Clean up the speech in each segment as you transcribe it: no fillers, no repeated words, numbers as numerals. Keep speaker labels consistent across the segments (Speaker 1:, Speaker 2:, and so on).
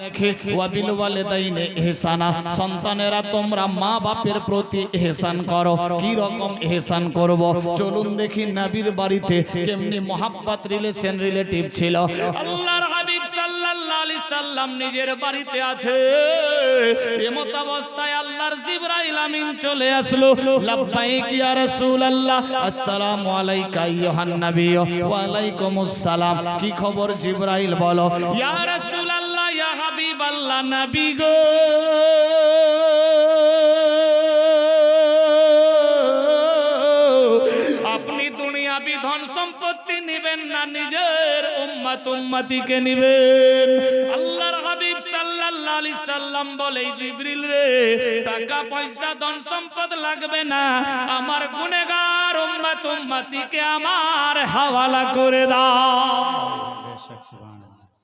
Speaker 1: রেখে ওয়াবিল ওয়ালিদাইনি ইহসানা, সন্তানেরা তোমরা মা বাপের প্রতি ইহসান করো। কি রকম ইহসান করব? চলুন দেখি নবীর বাড়িতে কেমনি মোহাব্বত রিলেটিভ ছিল। আল্লাহর হাবিব সাল্লাল্লাহু আলাইহি সাল্লাম নিজের বাড়িতে আছে, এমত অবস্থায় আল্লাহর জিবরাইল আমিন চলে আসলো। লাব্বাইক ইয়া রাসূলুল্লাহ, আসসালামু আলাইকা আইয়ুহান নবী। ওয়া আলাইকুমুস সালাম। কি খবর জিবরাইল? বলো। ইয়া রাসূলুল্লাহ, ইয়া হাবিবাল্লাহ, নবী গো, আপনি দুনিয়াবি ধন সম্পত্তি নেবেন না, নিজের উম্মত উম্মতিকে নেবেন। আল্লাহর হাবিব সাল্লাল্লাহু আলাইহি সাল্লাম বলে, জিবরিল রে, টাকা পয়সা ধন সম্পদ লাগবে না, আমার গুনাহগার উম্মত উম্মতিকে আমার হাওয়ালা করে দাও।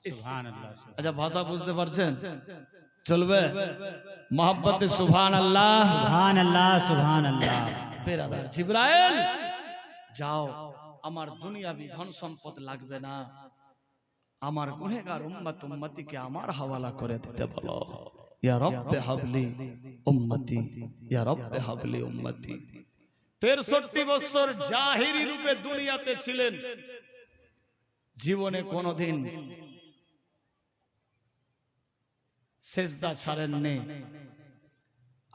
Speaker 1: সুবহানাল্লাহ। আচ্ছা, ভাষা বুঝতে পারছেন? চলবে মোহাব্বতে সুবহানাল্লাহ,
Speaker 2: সুবহানাল্লাহ, সুবহানাল্লাহ।
Speaker 1: বেরাদার জিবরাইল, যাও, আমার দুনিয়াবি ধন সম্পদ লাগবে না, আমার গুনাহগার উম্মত উম্মতিকে আমার হাওয়ালা করে দিতে বলো। ইয়া রব্বে হাবলি উম্মতি, ইয়া রব্বে হাবলি উম্মতি। 63 বছর জাহিরি রূপে দুনিয়াতে ছিলেন, জীবনে কোনোদিন সেজদা ছাড়েননি,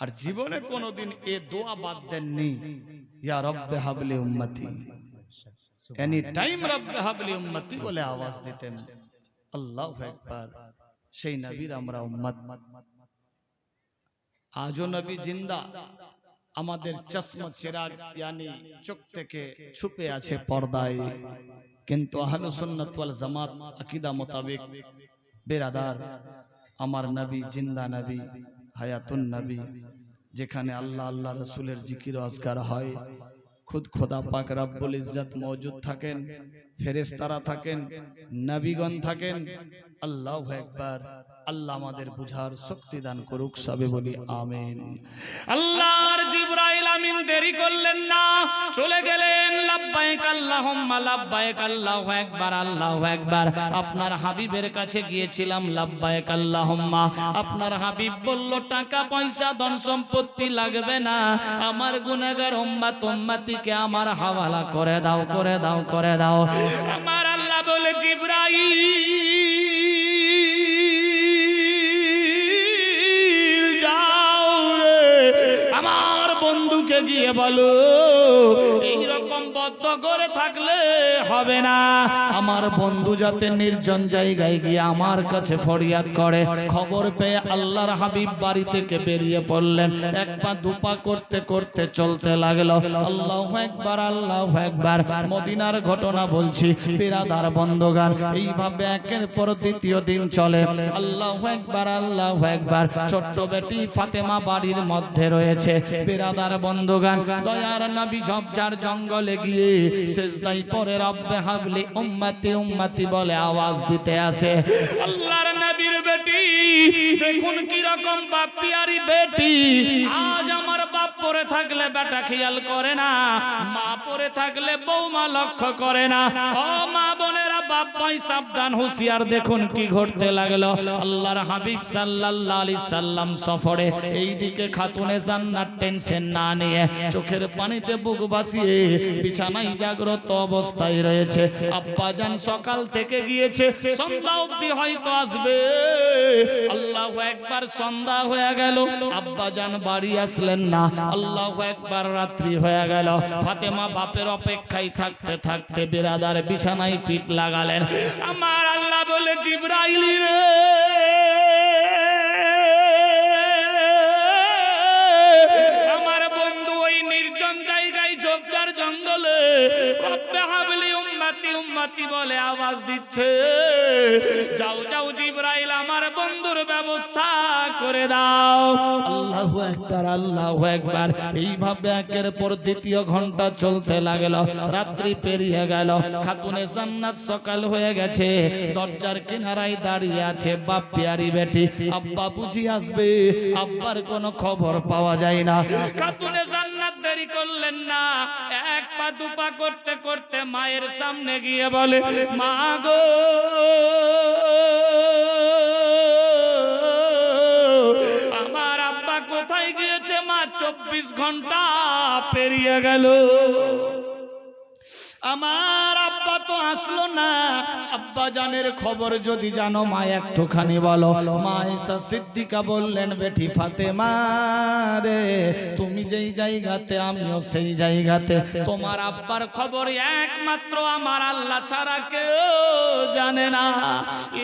Speaker 1: আর জীবনে কোনোদিন এ দোয়া বাদ দেননি, ইয়া রব্বে হাবলি উম্মতি। এনি টাইম রব্বে হাবলি উম্মতি বলে আওয়াজ দিতেন। আল্লাহু আকবার। সেই নবীর আমরা উম্মত। আজও নবী জিন্দা, আমাদের চশমা চিরাগ यानी চোখ থেকে ছুপে আছে পর্দায়, কিন্তু আহলে সুন্নাত ওয়াল জামাত আকীদা মোতাবেক বেরাদার, আমার নবী জিন্দা নবী, হায়াতুন নবী। যেখানে আল্লাহ আল্লাহ রাসূলের জিকির আজকার হয়, खुद खुदा पाक रब्बुल इज्जत मौजूद থাকেন, ফেরেশতারা থাকেন, নবীগণ থাকেন। আল্লাহু আকবার। আল্লাহ আমাদের বুঝার শক্তি দান করুক, সবে বলি আমিন। আল্লাহর জিবরাইল আমিন দেরি করলেন না, চলে গেলেন। লাব্বাইক আল্লাহুম্মা লাব্বাইক, আল্লাহু আকবার, আল্লাহু আকবার। আপনার হাবিবের কাছে গিয়েছিলাম, লাব্বাইক আল্লাহুম্মা। আপনার হাবিব বলল, টাকা পয়সা ধন সম্পত্তি লাগবে না, আমার গুনাহগার উম্মত উম্মতিকে আমার হাওয়ালা করে দাও, করে দাও, করে দাও। আমার আল্লাহ বলে, জিবরাইল যাও রে, আমার বন্ধুকে গিয়ে বলো, এইরকম বদ্ধ করে থাকলে হবে না, আমার বন্ধু যাতে নির্জন জায়গায় গিয়ে আমার কাছে ফরিয়াদ করে। খবর পেয়ে আল্লাহর হাবিব বাড়ি থেকে বেরিয়ে পড়লেন। এক পা দুপা করতে করতে চলতে লাগলো। আল্লাহু আকবার, আল্লাহু আকবার। মদিনার ঘটনা বলছি বিরাদার বন্ধুগণ, এইভাবে একের পর দ্বিতীয় দিন চলে। আল্লাহু আকবার, আল্লাহু আকবার। ছোট্ট বেটি ফাতেমা বাড়ির মধ্যে রয়েছে। বিরাদার বন্ধুগণ, দয়ার নবী ঝোপঝাড় জঙ্গলে গিয়ে সিজদায় পড়ে রব্বে হাবলি উম্মতি উম্মতি বলে আওয়াজ দিতে আসে। আল্লাহর নবীর বেটি দেখুন কি রকম বাপ পিয়ারি বেটি। আজ আমার বাপ পড়ে থাকলে বেটা খেয়াল করে না, মা পড়ে থাকলে বৌমা লক্ষ্য করে না। ও মা বোনেরা, বাপ ভাই সাবধান, হুঁশিয়ার। দেখুন কি ঘটতে লাগলো। আল্লাহর হাবিব সাল্লাল্লাহু আলাইহি সাল্লাম সফরে, এইদিকে খাতুনে জান্নাত টেনশন না নিয়ে চোখের পানিতে বুক ভাসিয়ে বিছানায় জাগ্রত অবস্থায় রয়েছে। আব্বা জান সকাল থেকে গিয়েছে, সন্ধ্যা অবধি হয়তো আসবে। আল্লাহু আকবার। সন্ধ্যা হয়ে গেল, আব্বা জান বাড়ি আসলেন না। আল্লাহু আকবার। রাত্রি হয়ে গেল। ফাতেমা বাপের অপেক্ষায় থাকতে থাকতে বিরাদার বিছানায় পিঠ লাগালেন। আমার আল্লাহ বলে, জিবরাইল রে, আমার বন্ধু ওই নির্জন জায়গায় ঝোপঝাড় জঙ্গলে রব্বে হাবলি উম্মতি উম্মতি বলে আওয়াজ দিচ্ছে। যাও যাও জিবরাইল, আমার বন্ধুর ব্যবস্থা করে দাও। আল্লাহু আকবার, আল্লাহু আকবার। এইভাবে একের পর দ্বিতীয় ঘন্টা চলতে লাগলো। রাত্রি পেরিয়ে গেল। খাতুনে জান্নাত সকাল হয়ে গেছে। দরজার কিনারায় দাঁড়িয়ে আছে বাপ পিয়ারি বেটি। আব্বা বুঝি আসবে, আব্বার কোনো খবর পাওয়া যায় না। খাতুনে জান্নাত দেরি করলেন না, এক পা দুপা করতে করতে মায়ের সামনে গিয়ে বলে, মা গো, কোথায় গিয়েছে মা? 24 ঘন্টা পেরিয়ে গেল, আমার আব্বা তো আসলো না। আব্বা জানের খবর যদি জানো মা একটুখানি বলো। মা আয়েশা সিদ্দিকা বললেন, বেটি ফাতেমা রে, তুমি যেই জায়গাতে আমিও সেই জায়গাতে। তোমার আব্বার খবর একমাত্র আমার আল্লাহ ছাড়া কেউ জানে না।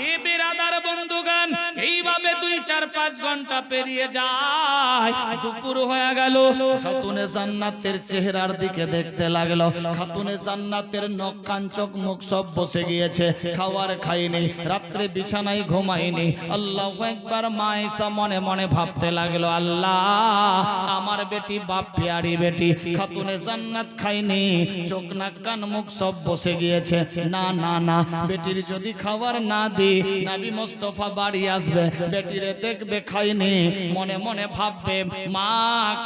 Speaker 1: এই বিরাদার বন্ধুগান, এইভাবে 2, 4, 5 ঘন্টা পেরিয়ে যায়, দুপুর হয়ে গেল। খাতুনে জান্নাতের চেহারার দিকে দেখতে লাগলো। খাতুনে জান্নাতের নখ কান চোখ মুখ সব বসে গিয়েছে, খাওয়ার খাইনি, রাত্রে বিছানায় ঘুমাইনি। আল্লাহু আকবার। মা আয়েশা মনে মনে ভাবতে লাগলো, আল্লাহ, আমার বেটি বাপ প্যারি বেটি খাতুনে জান্নাত খাইনি, চোখ নাক কান মুখ সব বসে গিয়েছে। না না না, বেটির যদি খাবার না দি নবী মুস্তাফা বাড়ি আসবে, বেটিরে দেখবে খাইনি, মনে মনে ভাববে মা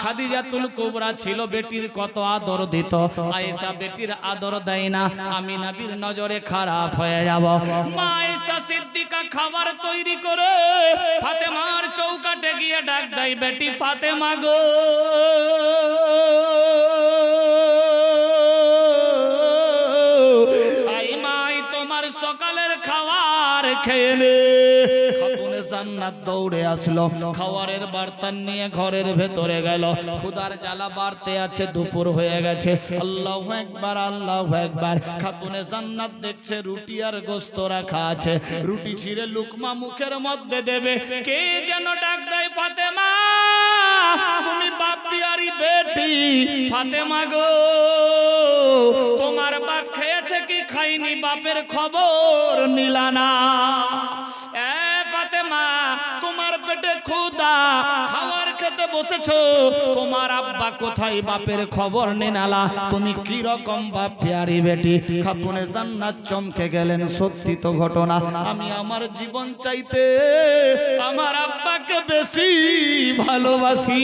Speaker 1: খাদিজাতুল কুবরা ছিল, বেটির কত আদর দিত, আয়েশা বেটির আদর দেয় না, আমি নবীর নজরে খারাপ হয়ে যাব। মা আয়েশা সিদ্দিকা খাবার তৈরি করে ফাতেমার চৌকাটে গিয়ে ডাক দেয়, বেটি ফাতেমা গো, আই মাই তোমার সকালের খাবার খেয়ে নে। খাতুনে জান্নাত দৌড়ে আসলো, খাবারের বার্তান নিয়ে ঘরের ভেতরে গেল। ক্ষুধার জ্বালা বাড়তে আছে, দুপুর হয়ে গেছে। আল্লাহু আকবার, আল্লাহু আকবার। খাতুনে জান্নাত দেখছে রুটি আর গোশত রাখা আছে, রুটি ছিঁড়ে লুকমা মুখের মধ্যে দেবে। কে যেন ডাক দেয়, ফাতেমা, তুমি বাপ পিয়ারি বেটি ফাতেমা গো, তোমার বাপ খেয়েছে কি খাইনি, বাপের খবর নিলা না। এ ফাতেমা, তোমার পেটে ক্ষুধা, খাবার খেতে বসেছো, তোমার আব্বা কোথায়, বাপের খবর নিনালা, তুমি কি রকম বাপ প্যারি বেটি। খাতুনে জান্নাত চমকে গেলেন, সত্যি তো ঘটনা, আমি আমার জীবন চাইতে আমার আব্বাকে বেশি ভালোবাসি।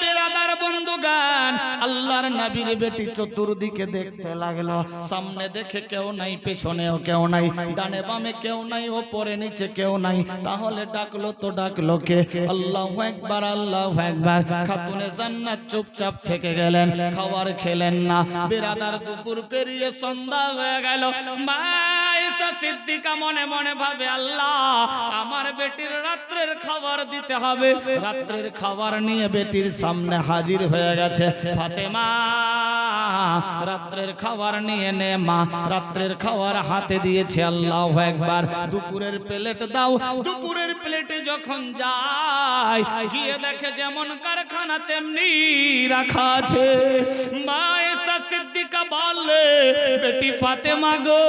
Speaker 1: বিরাদার বন্ধুগান, আল্লাহর নবীর বেটি চতুর্দিকে দেখতে লাগলো। সামনে দেখে কেউ নাই, পেছনেও কেউ নাই, ডানে বামে কেউ নাই, ওপরে নিচে কেউ নাই। তাহলে ডাকলো তো ডাকলো কে? আল্লাহু আকবার, আল্লাহু আকবার। খাতুনে জান্নাত চুপচাপ থেকে গেলেন, খাবার খেলেন না। বিরাদার দুপুর পেরিয়ে সন্ধ্যা হয়ে গেল। মা আয়েশা সিদ্দিকা মনে মনে ভাবে, আল্লাহ, আমার বেটির রাত্রের খাবার দিতে হবে। রাত্রের খাবার নিয়ে বেটির সামনে হাজির হয়ে গেছে। ফাতেমা, রাত্রের খাবার নিয়ে নে মা। রাত্রের খাবার হাতে দিয়েছে। আল্লাহু আকবার। দুপুরের প্লেট দাও। দুপুরের প্লেটে যখন যায়, গিয়ে দেখে যেমন কারখানা তেমনি রাখা আছে। মা আয়েশা সিদ্দিকা বলে, বেটি ফাতেমা গো,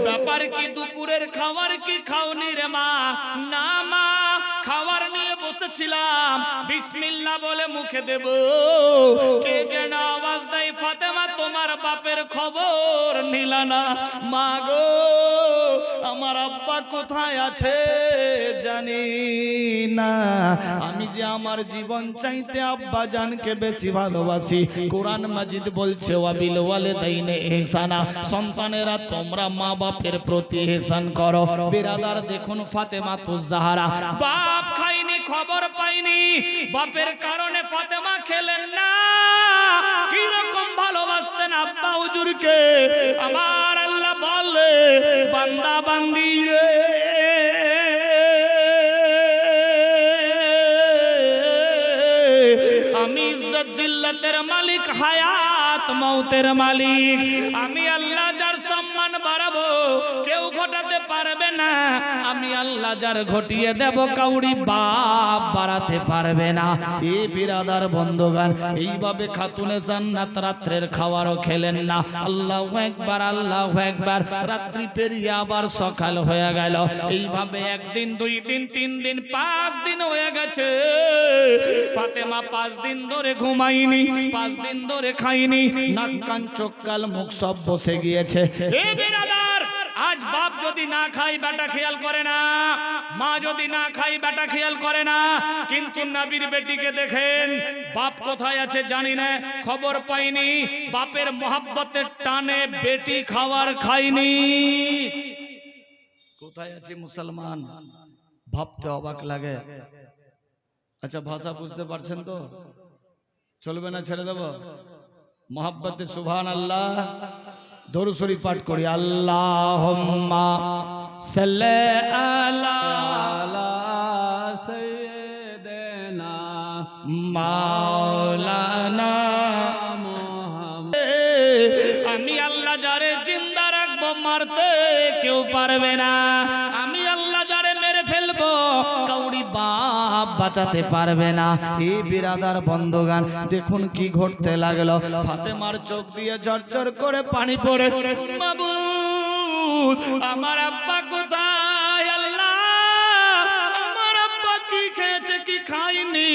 Speaker 1: ব্যাপার কি, দুপুরের খাবার কি খাওনি রে মা? না মা, খাবার নিয়ে বসেছিলাম, বিসমিল্লাহ বলে মুখে দেব, কে যেন আওয়াজ দেয়, ফাতেমা তোমার বাপের খবর নিলা না। মা গো, আমার আব্বা কোথায় আছে জানি না, আমি যে আমার জীবন চাইতে আব্বা জানকে বেশি ভালোবাসি। কোরআন মাজিদ বলছে, ওয়াবিল ওয়ালিদাইনি ইহসানা, সন্তানেরা তোমরা মা বাপের প্রতি ইহসান করো। বিরাদার দেখুন, ফাতেমা তুজ জাহরা বাপ খাইনি, খবর পাইনি, বাপের কারণে ফাতেমা খেলেন না। কি রকম ভালোবাসতেন আব্বা হুজুরকে। আমার আল্লাহ বলে, বান্দা বান্দি রে, আমি ইজ্জত জিল্লাতের মালিক, হায়াত মৌতের মালিক। আমি আল্লাহ যার সম্মান বাড়াবো কেউ ঘটাতে পারবে না। আমি আল্লাহ যার ঘটিয়ে দেব কাউরি বাপ বাড়াতে পারবে না। এই বিরাদার বন্ধুগান, এইভাবে খাতুনে জান্নাত রাত্রের খাবারও খেলেন না। আল্লাহু আকবার, আল্লাহু আকবার। রাত্রি পেরিয়ে আবার সকাল হয়ে গেল। এইভাবে একদিন, 2 দিন, 3 দিন, 5 দিন হয়ে গেছে। ফাতেমা 5 দিন ধরে ঘুমায়নি, 5 দিন ধরে খায়নি, নাক কান চোখ গাল মুখ সব বসে গিয়েছে। এ বিরাদার, আজ বাপ যদি না খাই বেটা খেয়াল করে না, মা যদি না খাই বেটা খেয়াল করে না, কিন্তু নবীর বেটিকে দেখেন, বাপ কোথায় আছে জানি না, খবর পাইনি, বাপের মহব্বতের টানে বেটি খাবার খায়নি। কোথায় আছে মুসলমান? ভাবতে অবাক লাগে। আচ্ছা ভাষা বুঝতে পারছেন তো? চলবে না, ছেড়ে দেব? মহব্বতে সুবহানাল্লাহ দরুদ শরীফ পাঠ করি। আল্লাহুম্মা সাল্লি আলা
Speaker 2: সৈয়দনা
Speaker 1: মাওলানা মুহাম্মদ। আমি আল্লাহ যারে জিন্দা রাখবো মারতে কেউ পারবে না। আমি আল্লাহ যারে মেরে ফেলবো কাউরি বাপ বাঁচাতে পারবে না। এই বিরাদার বন্ধগান দেখুন কি ঘটতে লাগলো। ফাতেমার চোখ দিয়ে ঝরঝর করে পানি পড়ে। মাবুদ আমার আব্বা কোথায়? আল্লাহ আমার আব্বা কি খেয়েছে কি খায়নি?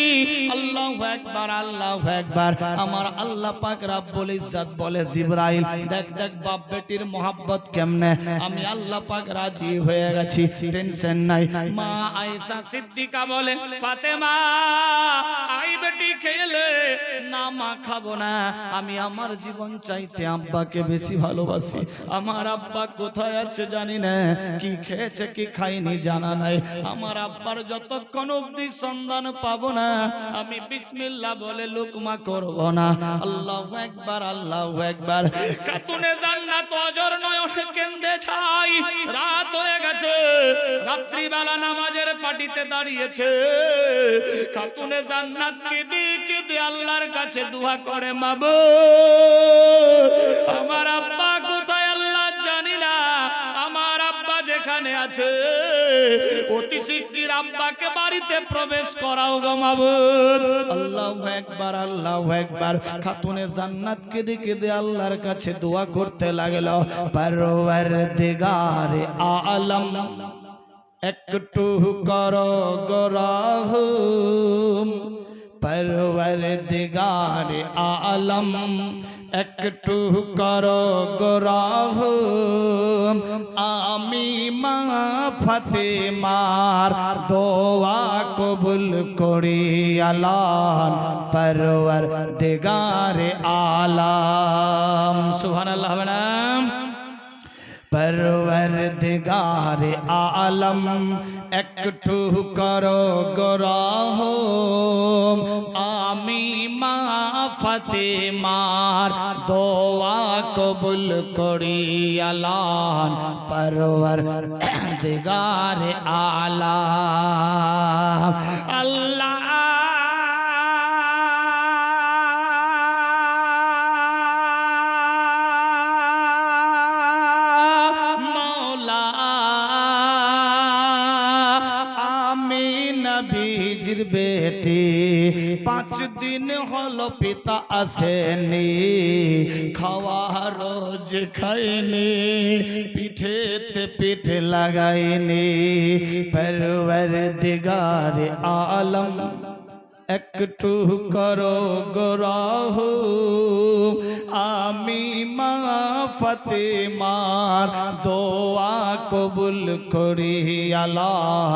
Speaker 1: আল্লাহু আকবার, আল্লাহু আকবার। আমার আল্লাহ পাক রব্বুল ইজ্জত বলে জিবরাইল দেখ দেখ বাপ বেটির মোহাব্বত কেমনে। আমি আল্লাহ পাক রাজি হয়ে গেছি, টেনশন নাই। মা আয়েশা সিদ্দিকা বলে ফাতেমা আই বেটি খেলে না, মা খাবো না, আমি আমার জীবন চাইতে আব্বাকে বেশি ভালোবাসি। আমার আব্বা কোথায় আছে জানি না, কি খেয়েছে কি খাইনি জানা নাই। আমার আব্বার যতক্ষণ অবধি সন্ধান পাবো না আমি বিসমিল্লাহ বলে লুকমা করব না। আল্লাহু আকবার, আল্লাহু আকবার। খাতুনে জান্নাত অজর নয়নে কেঁদে ছাই। রাত হয়ে গেছে, রাত্রিবেলা নামাজের পাটিতে দাঁড়িয়েছে। খাতুনে জান্নাত কেঁদে কেঁদে আল্লাহর কাছে দোয়া করে, মাবুদ আমার আব্বা কোথায় আল্লাহ জানি না, আমার আব্বা যেখানে আছে অতি শিগগির আব্বাকে বাড়িতে প্রবেশ করাও গো মাবুদ। আল্লাহু আকবার, আল্লাহু আকবার। খাতুনে জান্নাত কেঁদে কেঁদে আল্লাহর কাছে দোয়া করতে লাগলো, পরওয়ারদিগারে আলম একটু করো গো রহম, পরওয়ারদিগারে আলম একটু করো গো রহম। আমি মা ফাতেমার দোয়া কবুল করি আল্লাহ, পরওয়ারদিগারে আলম। সুবহানাল্লাহ হবে না? পরওয়ারদিগারে আলম একটু করো গো রহম। আমি মা ফাতেমার দোয়া কবুল করি আল্লাহ, পরওয়ারদিগারে আলম। আল্লাহ নবীজির বেটি 5 দিন হলো পিতা আসেনি, খাওয়া রোজ খায়নি, পিঠেতে পিঠ লাগাইনি। পরওয়ারদিগারে আলম একটু করো গো রহম। আমি মা ফাতেমার দোয়া কবুল করি আল্লাহ,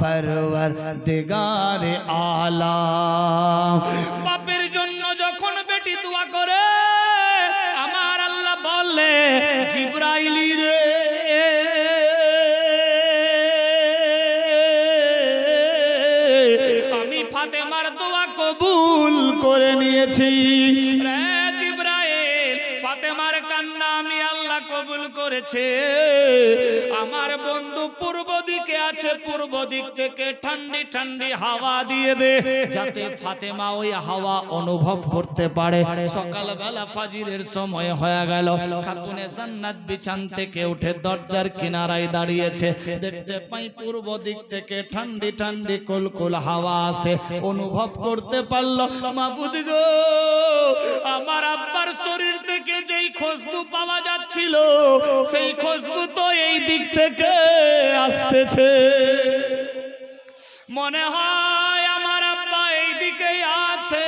Speaker 1: পরওয়ারদিগারে আলম। বাপের জন্য যখন বেটি দোয়া করে আমার আল্লাহ বলে, জিবরাইল রে আমি ফাতেমার দোয়া কবুল করে নিয়েছি। রে জিবরাইল, ফাতেমার কান্না আমি আল্লাহ কবুল করেছে। আমার বন্ধু পূর্ব দিকে আছে, পূর্ব দিক থেকে ঠান্ডি ঠান্ডি হাওয়া দিয়ে দে, যাতে ফাতেমা ওই হাওয়া অনুভব করতে পারে। সকালবেলা ফাজিরের সময় হয়ে গেল, খাতুনে জান্নাত বিছান থেকে উঠে দরজার কিনারায় দাঁড়িয়েছে। দেখতে পাই পূর্ব দিক থেকে ঠান্ডি ঠান্ডি কুলকুল হাওয়া আসে। অনুভব করতে পারলো, মাবুদ গো আমার আব্বার শরীর থেকে যেই খুশবু পাওয়া যাচ্ছিল সেই খুশবু তো এই দিক থেকে আসতেছে। মনে হয় আমার আব্বা এই দিকেই আছে।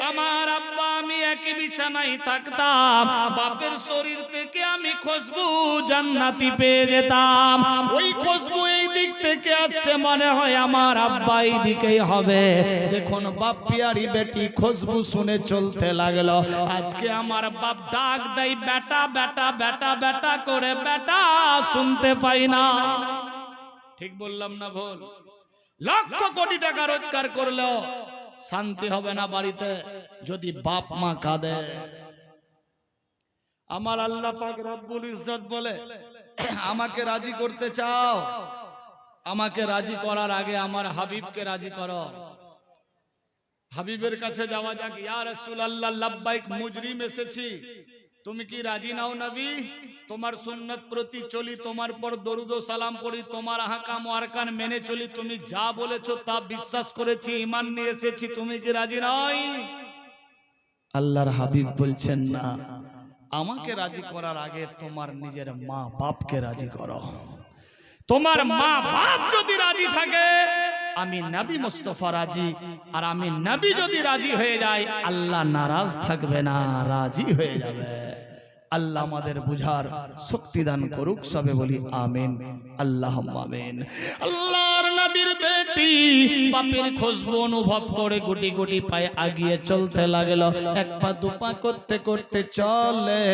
Speaker 1: আমার আব্বা আমি একই একই বিছানায় থাকতাম, বাপের শরীর থেকে আমি খুশবু জান্নাতি পেয়ে যেতাম। ওই খুশবু এই দিক থেকে আসছে, মনে হয় আমার আব্বা এই দিকেই হবে। দেখুন বাপ পিয়ারি বেটি খুশবু শুনে চলতে লাগলো। আজকে আমার বাপ ডাক দেয় বেটা বেটা বেটা বেটা করে, বেটা শুনতে পাই না। ঠিক বললাম না ভুল? লক্ষ কোটি টাকা রোজগার করলেও শান্তি হবে না বাড়িতে যদি বাপ মা কাঁদে। আমার আল্লাহ পাক রব্বুল ইজ্জত বলে, আমাকে রাজি করতে চাও, আমাকে রাজি করার আগে আমার হাবিবকে রাজি করো। হাবিবের কাছে যাওয়া যাক। ইয়া রাসূলুল্লাহ, লাব্বাইক, মুজরিম এসেছি, তুমি কি রাজি নাও নবী? তোমার সুন্নাত প্রতি চলি, তোমার পর দরুদ ও সালাম পড়ি, তোমার আহকাম ও আরকান মেনে চলি, তুমি যা বলেছো তা বিশ্বাস করেছি, ঈমান নিয়ে এসেছি, তুমি কি রাজি নই? আল্লাহর হাবিব বলছেন না, আমাকে রাজি করার আগে তোমার নিজের মা বাপকে রাজি করো। তোমার মা বাপ যদি রাজি থাকে, আমি নবী মুস্তাফা রাজি, আর আমি নবী যদি রাজি হয়ে যাই, আল্লাহ নারাজ থাকবে না, রাজি হয়ে যাবে। আল্লাহ আমাদের বুঝার শক্তি দান করুক, সবে বলি আমিন, আল্লাহুম্মা আমিন। আল্লাহর নবীর বেটি বাপের খুশবু অনুভব করে গুটি গুটি পায়ে আগিয়ে চলতে লাগলো। এক পা দু পা করতে করতে চলে,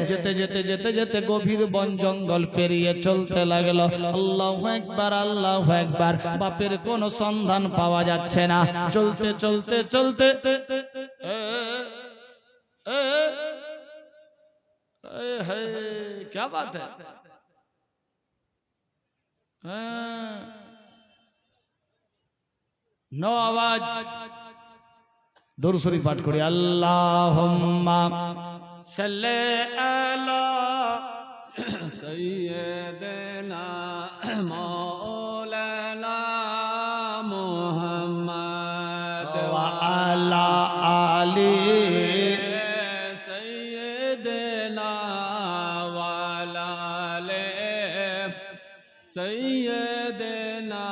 Speaker 1: যেতে যেতে যেতে যেতে গভীর বন জঙ্গল পেরিয়ে চলতে লাগলো। আল্লাহু আকবার, আল্লাহু আকবার। বাপের কোনো সন্ধান পাওয়া যাচ্ছে না। চলতে চলতে চলতে क्या बात है? नो आवाज। दुरूद शरीफ पाठ करी। अल्लाहुम्मा सल्ले अला
Speaker 2: सय्यदना मौलाना मुहम्मद
Speaker 1: व अला आली
Speaker 2: सैयदना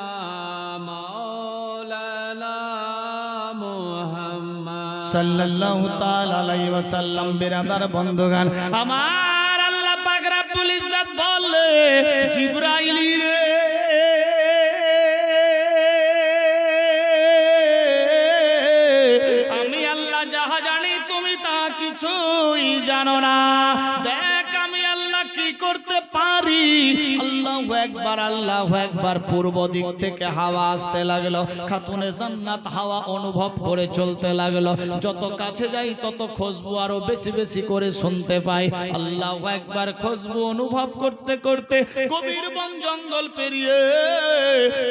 Speaker 2: मौलाना मुहम्मद
Speaker 1: सल्लल्लाहु ताला अलैहि वसल्लम। बिरादर बंधुगण, আমার আল্লাহ পাক রব্বুল ইজ্জত বলে, জিবরাইল রে, আমি আল্লাহ যাহা জানি তুমি তা কিছুই জানো না। দেখ আমি আল্লাহ কি করতে পারি। আল্লাহু আকবার, আল্লাহু আকবার। পূর্ব দিক থেকে হাওয়া আসতে লাগলো। খাতুনে জান্নাত হাওয়া অনুভব করে চলতে লাগলো। যত কাছে যাই তত খুশবু আরো বেশি বেশি করে শুনতে পাই। আল্লাহু আকবার। খুশবু অনুভব করতে করতে গভীর বন জঙ্গল পেরিয়ে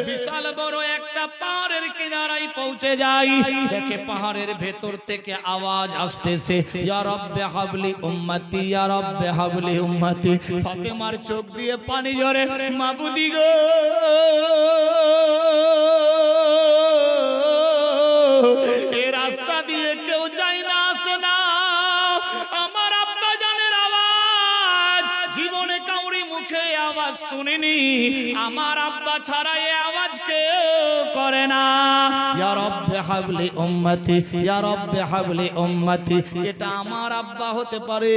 Speaker 1: বিশাল বড় একটা পাহাড়ের কিনারায় পৌঁছে যাই। দেখে পাহাড়ের ভেতর থেকে আওয়াজ আসতেছে, ইয়া রাব্বে হাবলি উম্মতি, ইয়া রাব্বে হাবলি উম্মতি। ফাতেমার চোখ দিয়ে পানি ঝরে, মাবুদি গো, এ রাস্তা দিয়ে কেউ যায় না, আসে না। আমার আব্বা জানের আওয়াজ জীবনে কাউরি মুখে আওয়াজ শুনিনি। আমার আব্বা ছাড়া এই আওয়াজ কেউ করে না। ইয়া রাব্বে হাবলি উম্মতি, ইয়া রাব্বে হাবলি উম্মতি। এটা আমার আব্বা হতে পারে।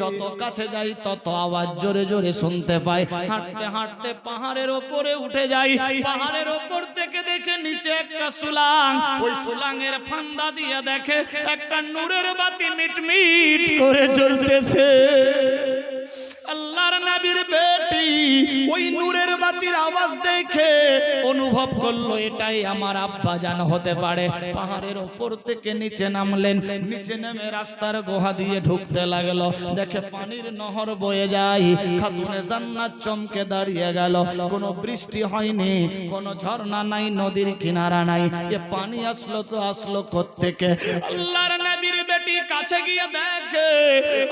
Speaker 1: যত কাছে যাই তত আওয়াজ জোরে জোরে শুনতে পাই। হাঁটতে হাঁটতে পাহাড়ের উপরে উঠে যাই। পাহাড়ের উপর থেকে দেখে নিচে একটা সুলাং। ওই সুলাঙের ফান্দা দিয়ে দেখে একটা নূরের বাতি মিটমিট করে জ্বলতেছে। আল্লাহর নবীর বেটি ওই নূরের বাতির আওয়াজ দেখে অনুভব করলো এটাই আমার আব্বা জান হতে পারে। পাহাড়ের উপর থেকে নিচে নামলেন। নিচে নেমে রাস্তার গুহা দিয়ে ঢুকতে লাগলো। দেখে পানির নহর বয়ে যায়। খাতুনে জান্নাত চমকে দাঁড়িয়ে গেল। কোনো বৃষ্টি হয়নি, কোনো ঝর্ণা নাই, নদীর কিনারা নাই। এ পানি আসলো তো আসলো কোত্থেকে? আল্লাহর নবীর বেটি কাছে গিয়ে দেখে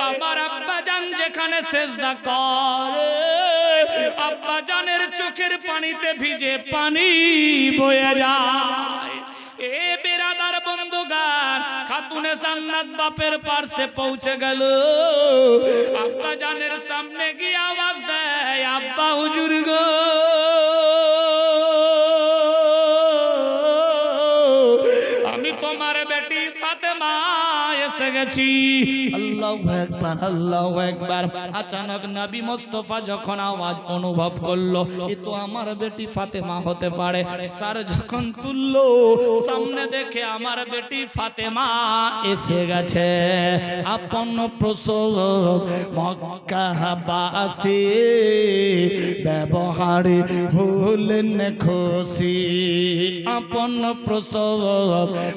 Speaker 1: আমার আব্বা জান যেখানে সেজদা করে, আব্বা জানের চোখের পানিতে ভিজে পানি বয়ে যায়। এ বিরাদার বন্ধুগান, খাতুনে জান্নাত বাপের পাশে পৌঁছে গেল। আব্বা জানের সামনে গিয়ে আওয়াজ দেয়, আব্বা হুজুর গো, আমি তোমার বেটি ফাতেমা এসে গেছি। আল্লাহু আকবার, আল্লাহু আকবার। আচানক নবী মুস্তাফা যখন আওয়াজ অনুভব করলো, এ তো আমার বেটি ফাতেমা হতে পারে, স্যার যখন তুললো সামনে দেখে আমার বেটি ফাতেমা এসে গেছে। আপন প্রসব মক্কাবাসী ব্যবহারে হলেন খুশি। আপন প্রসব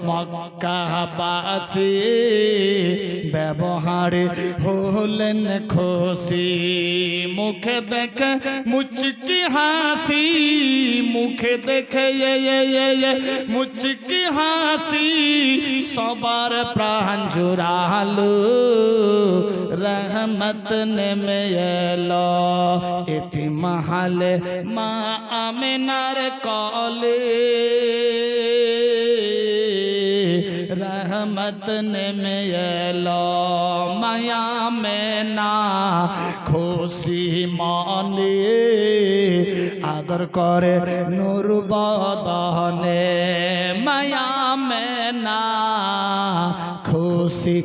Speaker 1: মক্কাবাসী ব্যবহারে হলেন খুশি। মুখে দেখে মুচকি হাসি, মুখে দেখে মুচকি হাসি সবার প্রাণ জুড়ালো। রহমত নেমে এলো ইতিমহালে মা আমিনার কলে। रहमत নেমে এলো মায়া মেনা খুশি মনে আদর করে নূর বদনে। মায়া মেনা খুশি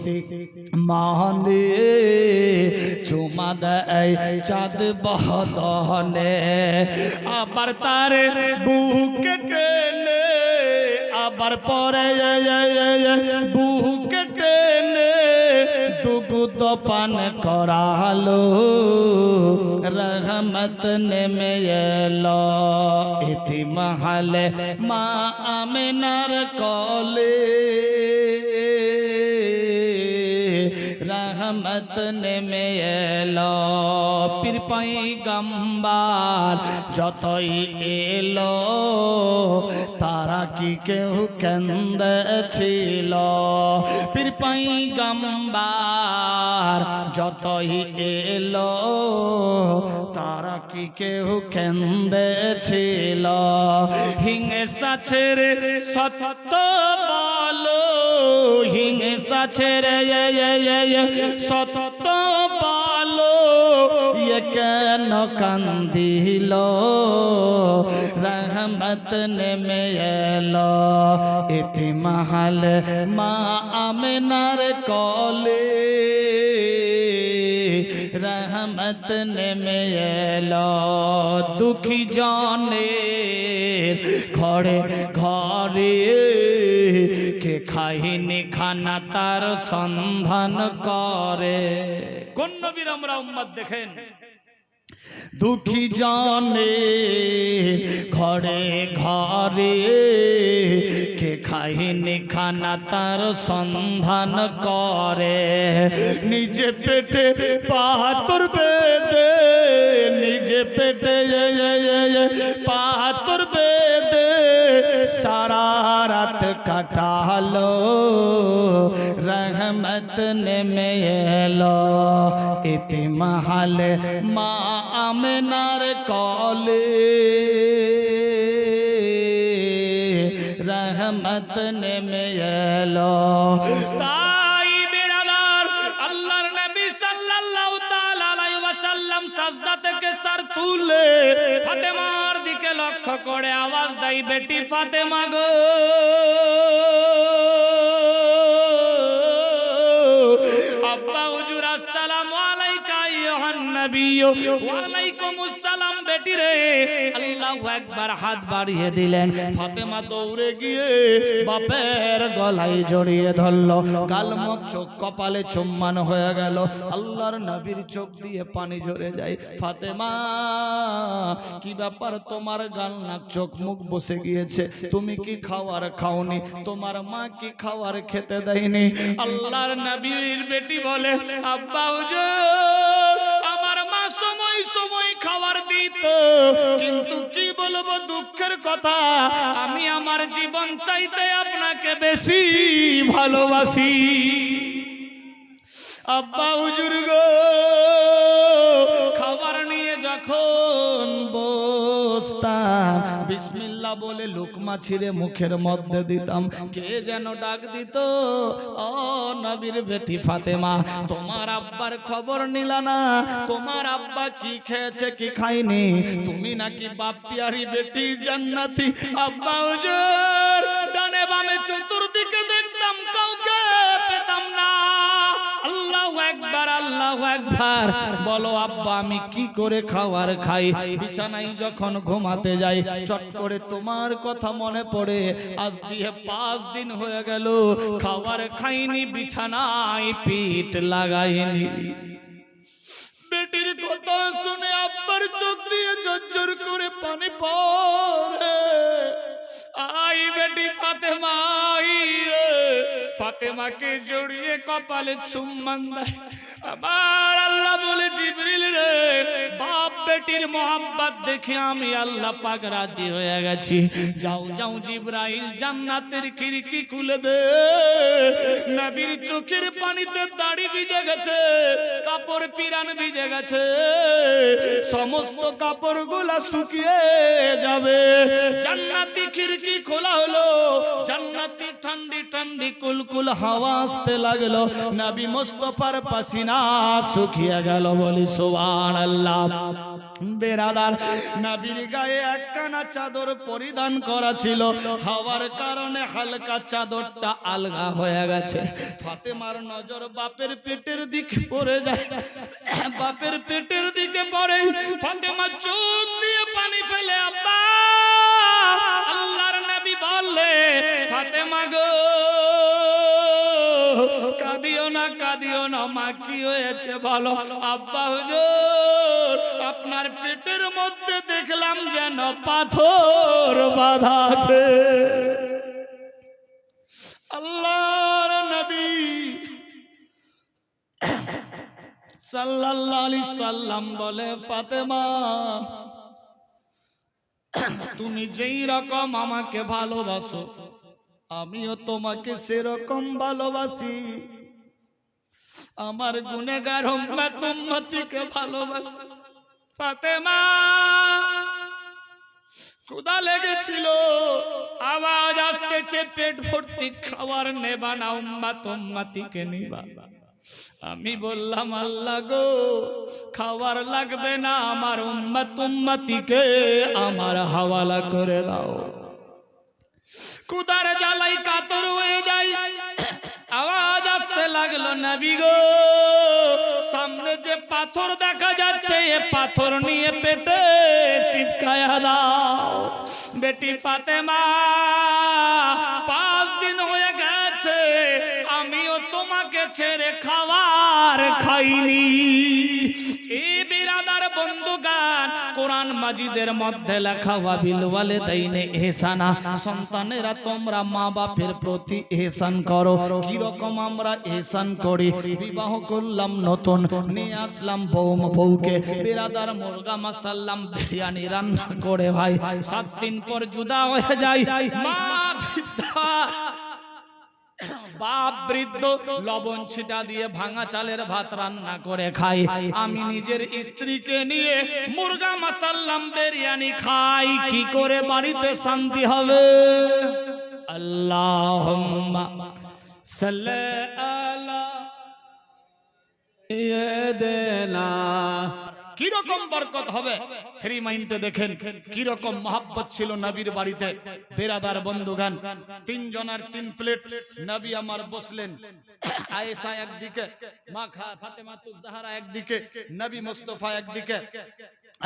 Speaker 1: মনে চুমা দেয় চাঁদ বদনে। আবার তার বুকে টেনে আবার পরে বুকে টেনে দুগুদ পান করালো। রহমত নেমে এলো ইতিমহালে মা আমিনার কলে। रहमत নেমে এলো পীর পয়গম্বর যতই এলো তারা কি কেউ কান্দেছিল। পীর পয়গম্বর যতই এলো তারা কি কেউ কান্দেছিল। হিংসা ছেড়ে সত্য বলো, হিংসা ছেড়ে সত্য বলো, ये কেন কান্দিল। রহমত নেমে এলো ইতিমহাল মা আমিনার কলে। रहमत নেমে এলো দুঃখী জনের ঘরে ঘরে। কে খাইনি খানা তার সন্ধান করে। কোন নবীর আমরা উম্মত দেখেন, দুঃখী জনের ঘরে ঘরে কে খাইনি খানা তার সন্ধান করে। নিজে পেটে পাথর বেঁধে, নিজে পেটে পাথর বেঁধে সারা রাত কাটালো। रहमत নেমে এলো ইতিমহালে মা আমিনার কলে। रहमत নেমে এলো। তাই বিরাদার আল্লাহর নবী সাল্লাল্লাহু তাআলা আলাইহি ওয়াসাল্লাম সাজদা থেকে সর তুলে ফাতেমার দিকে লক্ষ্য করে আওয়াজ দেয়, বেটি ফাতেমা গো, আব্বা হুজুর আসসালামু আলাইকা আইয়ুহান নবী। ওয়া আলাইকুমুস সালাম বেটি রে। আল্লাহু আকবার হাত বাড়িয়ে দিলেন। ফাতেমা দৌড়ে গিয়ে বাপের গলায় জড়িয়ে ধরলো। গাল মুখ চোখ কপালে চুম্বন হয়ে গেল। আল্লাহর নবীর চোখ দিয়ে পানি ঝরে যায়। ফাতেমা কি ব্যাপার, তোমার গাল নাক চোখ মুখ বসে গিয়েছে, তুমি কি খাবার খাওনি, তোমার মা কি খাবার খেতে দেয়নি? আল্লাহর নবীর বেটি বলে, আব্বা হুজুর আমার মা সময় সময় খাবার দিত, কিন্তু কি বলবো দুঃখের কথা, আমি আমার জীবন চাইতে আপনাকে বেশি ভালোবাসি। আব্বা হুজুর গো, খাবার নিয়ে যখন বসতাম বিসমিল্লাহ বলে লুকমা ছিঁড়ে মুখের মধ্যে দিতাম। কে যেন ডাক দিত, ও নবীর বেটি ফাতেমা, তোমার আব্বার খবর নিলা না, তোমার আব্বা কি খেয়েছে কি খায়নি, তুমি নাকি বাপ পিয়ারি বেটি জান্নাতি। আব্বা হুজুর ডানে বামে চতুর্দিকে দেখতাম, কাউকে পেতাম না। একবার, আল্লাহু আকবার বলো। আব্বা আমি কি করে খাবার খাই? বিছানায় যখন ঘুমাতে যাই চট করে তোমার কথা মনে পড়ে। আজ দিয়ে 5 দিন হয়ে গেল খাবার খাইনি, বিছানায় পিঠ লাগাইনি। বেটির কথা শুনে আব্বার চোখ দিয়ে ঝরঝর করে পানি পড়ে। আই বেটি ফাতেমা, ফাতেমাকে জড়িয়ে কপালে চুম্বন দেয়। আমার আল্লাহ বলে, জিবরিল রে, বাপ বেটির মোহাব্বত দেখে আমি আল্লাহ পাক রাজি হয়ে গেছি। যাও যাও জিবরাইল, জান্নাতের খিড়কি খুলে দে। নবীর চোখের পানিতে দাড়ি ভিজে গেছে, কাপড় পিরান ভিজে গেছে, সমস্ত কাপড়গুলা শুকিয়ে যাবে। জান্নাতি খিড়কি খোলা হলো, জান্নাতি ঠান্ডি ঠান্ডি কুলকুল হাওয়া আসতে লাগলো। নবী মুস্তাফার পাসিনা শুকিয়ে গেল। বলি সুবহানাল্লাহ। বেরাদার, নবীর গায়ে একখানা চাদর পরিধান করা ছিল, হাওয়ার কারণে হালকা চাদরটা আলগা হয়ে গেছে। ফাতেমার নজর বাপের পেটের দিকে পড়ে যায়। বাপের পেটের দিকে পড়ে, ফাতেমা চোখ দিয়ে পানি ফেলে। আব্বা, আল্লাহর নবী বললে, ফাতেমা গো কাঁদিও না, কাঁদিও না। মা কি হয়েছে বলো? আব্বা হুজুর, আপনার পেটের মধ্যে দেখলাম যেন পাথর বাঁধা আছে। আল্লাহর নবী সাল্লাল্লাহু আলাইহি সাল্লাম বলে, ফাতেমা তুমি যেই রকম আমাকে ভালোবাসো আমিও তোমাকে সেরকম ভালোবাসি। আমার গুনেহগার উম্মত উম্মতিকে ভালোবাসি। ফাতেমা ক্ষুধা লেগেছিল, আওয়াজ আসতেছে পেট ভর্তি খাবার নেবা না, উম্মত উম্মতিকে নিবা। আমি বললাম, আল্লাহ গো খাবার লাগবে না, আমার উম্মত উম্মতিকে আমার হাওয়ালা করে দাও। ক্ষুধার জ্বালাই কাতর হয়ে যাই, আওয়াজ আসতে লাগলো, নবী গো সামনে যে পাথর দেখা যাচ্ছে এ পাথর নিয়ে পেটে চিপকায়া দাও। বেটি ফাতেমা 5 দিন হয়ে গেছে আমিও তোমাকে ছেড়ে খাবার খাইনি। এই বিরাদার বন্ধুগান, কোরআন মাজিদের মধ্যে লেখা ওয়াবিল ওয়ালিদাইনে ইহসানা, সন্তানেরা তোমরা মা বাপের প্রতি ইহসান করো। কি রকম আমরা ইহসান করি? বিবাহ করলাম নতুন, নিয়ে আসলাম বউকে, বিরাদার মুরগা মাসাল্লাম বিরিয়ানি রান্না করে ভাই 7 দিন পর জুদা হয়ে যায়। মা বৃদ্ধা, বাপ বৃদ্ধ, লবণ ছিটা দিয়ে ভাঙা চালের ভাত রান্না করে খাই। আমি নিজের স্ত্রীকে নিয়ে মুরগা মাসাল্লাম বিরিয়ানি খাই। কি করে বাড়িতে শান্তি হবে? আল্লাহুম্মা সাল্লি আলা
Speaker 2: সাইয়্যিদিনা।
Speaker 1: কি রকম বরকত হবে? ফ্রি মাইন্ডে দেখেন কি রকম মহব্বত ছিল নবীর বাড়িতে। বেরাদার বন্ধুগান, 3 জনের 3 প্লেট। নবী আমার বসলেন, আয়েশা একদিকে, মা ফাতেমাতুজ জাহরা একদিকে, নবী মুস্তাফা একদিকে।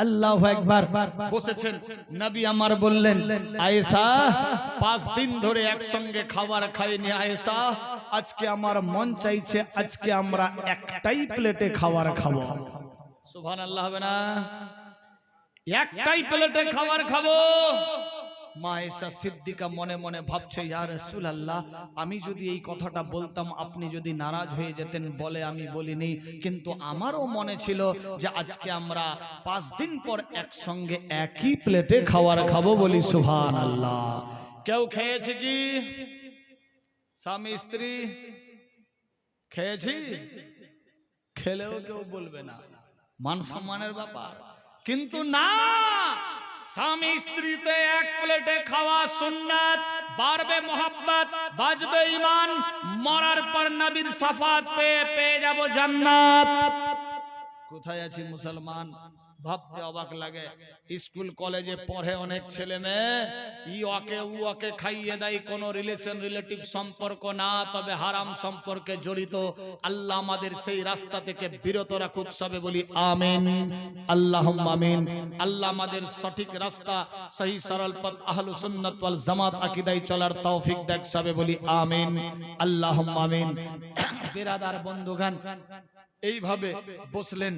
Speaker 1: আল্লাহু আকবার। বসেছেন, নবী আমার বললেন, আয়েশা 5 দিন ধরে একসঙ্গে খাবার খাইনি। আয়েশা আজকে আমার মন চাইছে আজকে আমরা একটাই প্লেটে খাবার খাবো। সুবহানাল্লাহ হবে না? একটাই প্লেটে খাবার খাবো। মা আয়েশা সিদ্দিকা মনে মনে ভাবছে, ইয়া রাসূলুল্লাহ, আমি যদি এই কথাটা বলতাম আপনি যদি নারাজ হয়ে যেতেন বলে আমি বলিনি, কিন্তু আমারও মনে ছিল যে আজকে আমরা 5 দিন পর একসঙ্গে একই প্লেটে খাবার খাবো। বলি সুবহানাল্লাহ। কেউ খেয়েছে কি? স্বামী স্ত্রী খেয়েছি? খেলেও কেউ বলবে না, মান সম্মানের ব্যাপার। কিন্তু না, স্বামী স্ত্রীতে এক প্লেটে খাওয়া সুন্নাত। বাড়বে মোহাব্বত, বাজবে ঈমান, মরার পর নবীর শাফাত পেয়ে যাব জান্নাত। কোথায় আছি মুসলমান? ভাবতে অবাক লাগে। স্কুল কলেজে পড়ে অনেক ছেলে মেয়ে, ওকে ওকে খাইয়ে দেয়, কোনো রিলেটিভ সম্পর্ক না, তবে হারাম সম্পর্কে জড়িত। আল্লাহ আমাদের সেই রাস্তা থেকে বিরত রাখুক, সবে বলি আমিন, আল্লাহুম্মা আমিন। আল্লাহ আমাদের সঠিক রাস্তা, সহি সরল পথ, আহলুস সুন্নাত ওয়াল জামাত আকীদায় চলার তৌফিক দেখ, সবে বলি আমিন, আল্লাহুম্মা আমিন। বিরাদার বন্ধুগণ, এইভাবে বসলেন,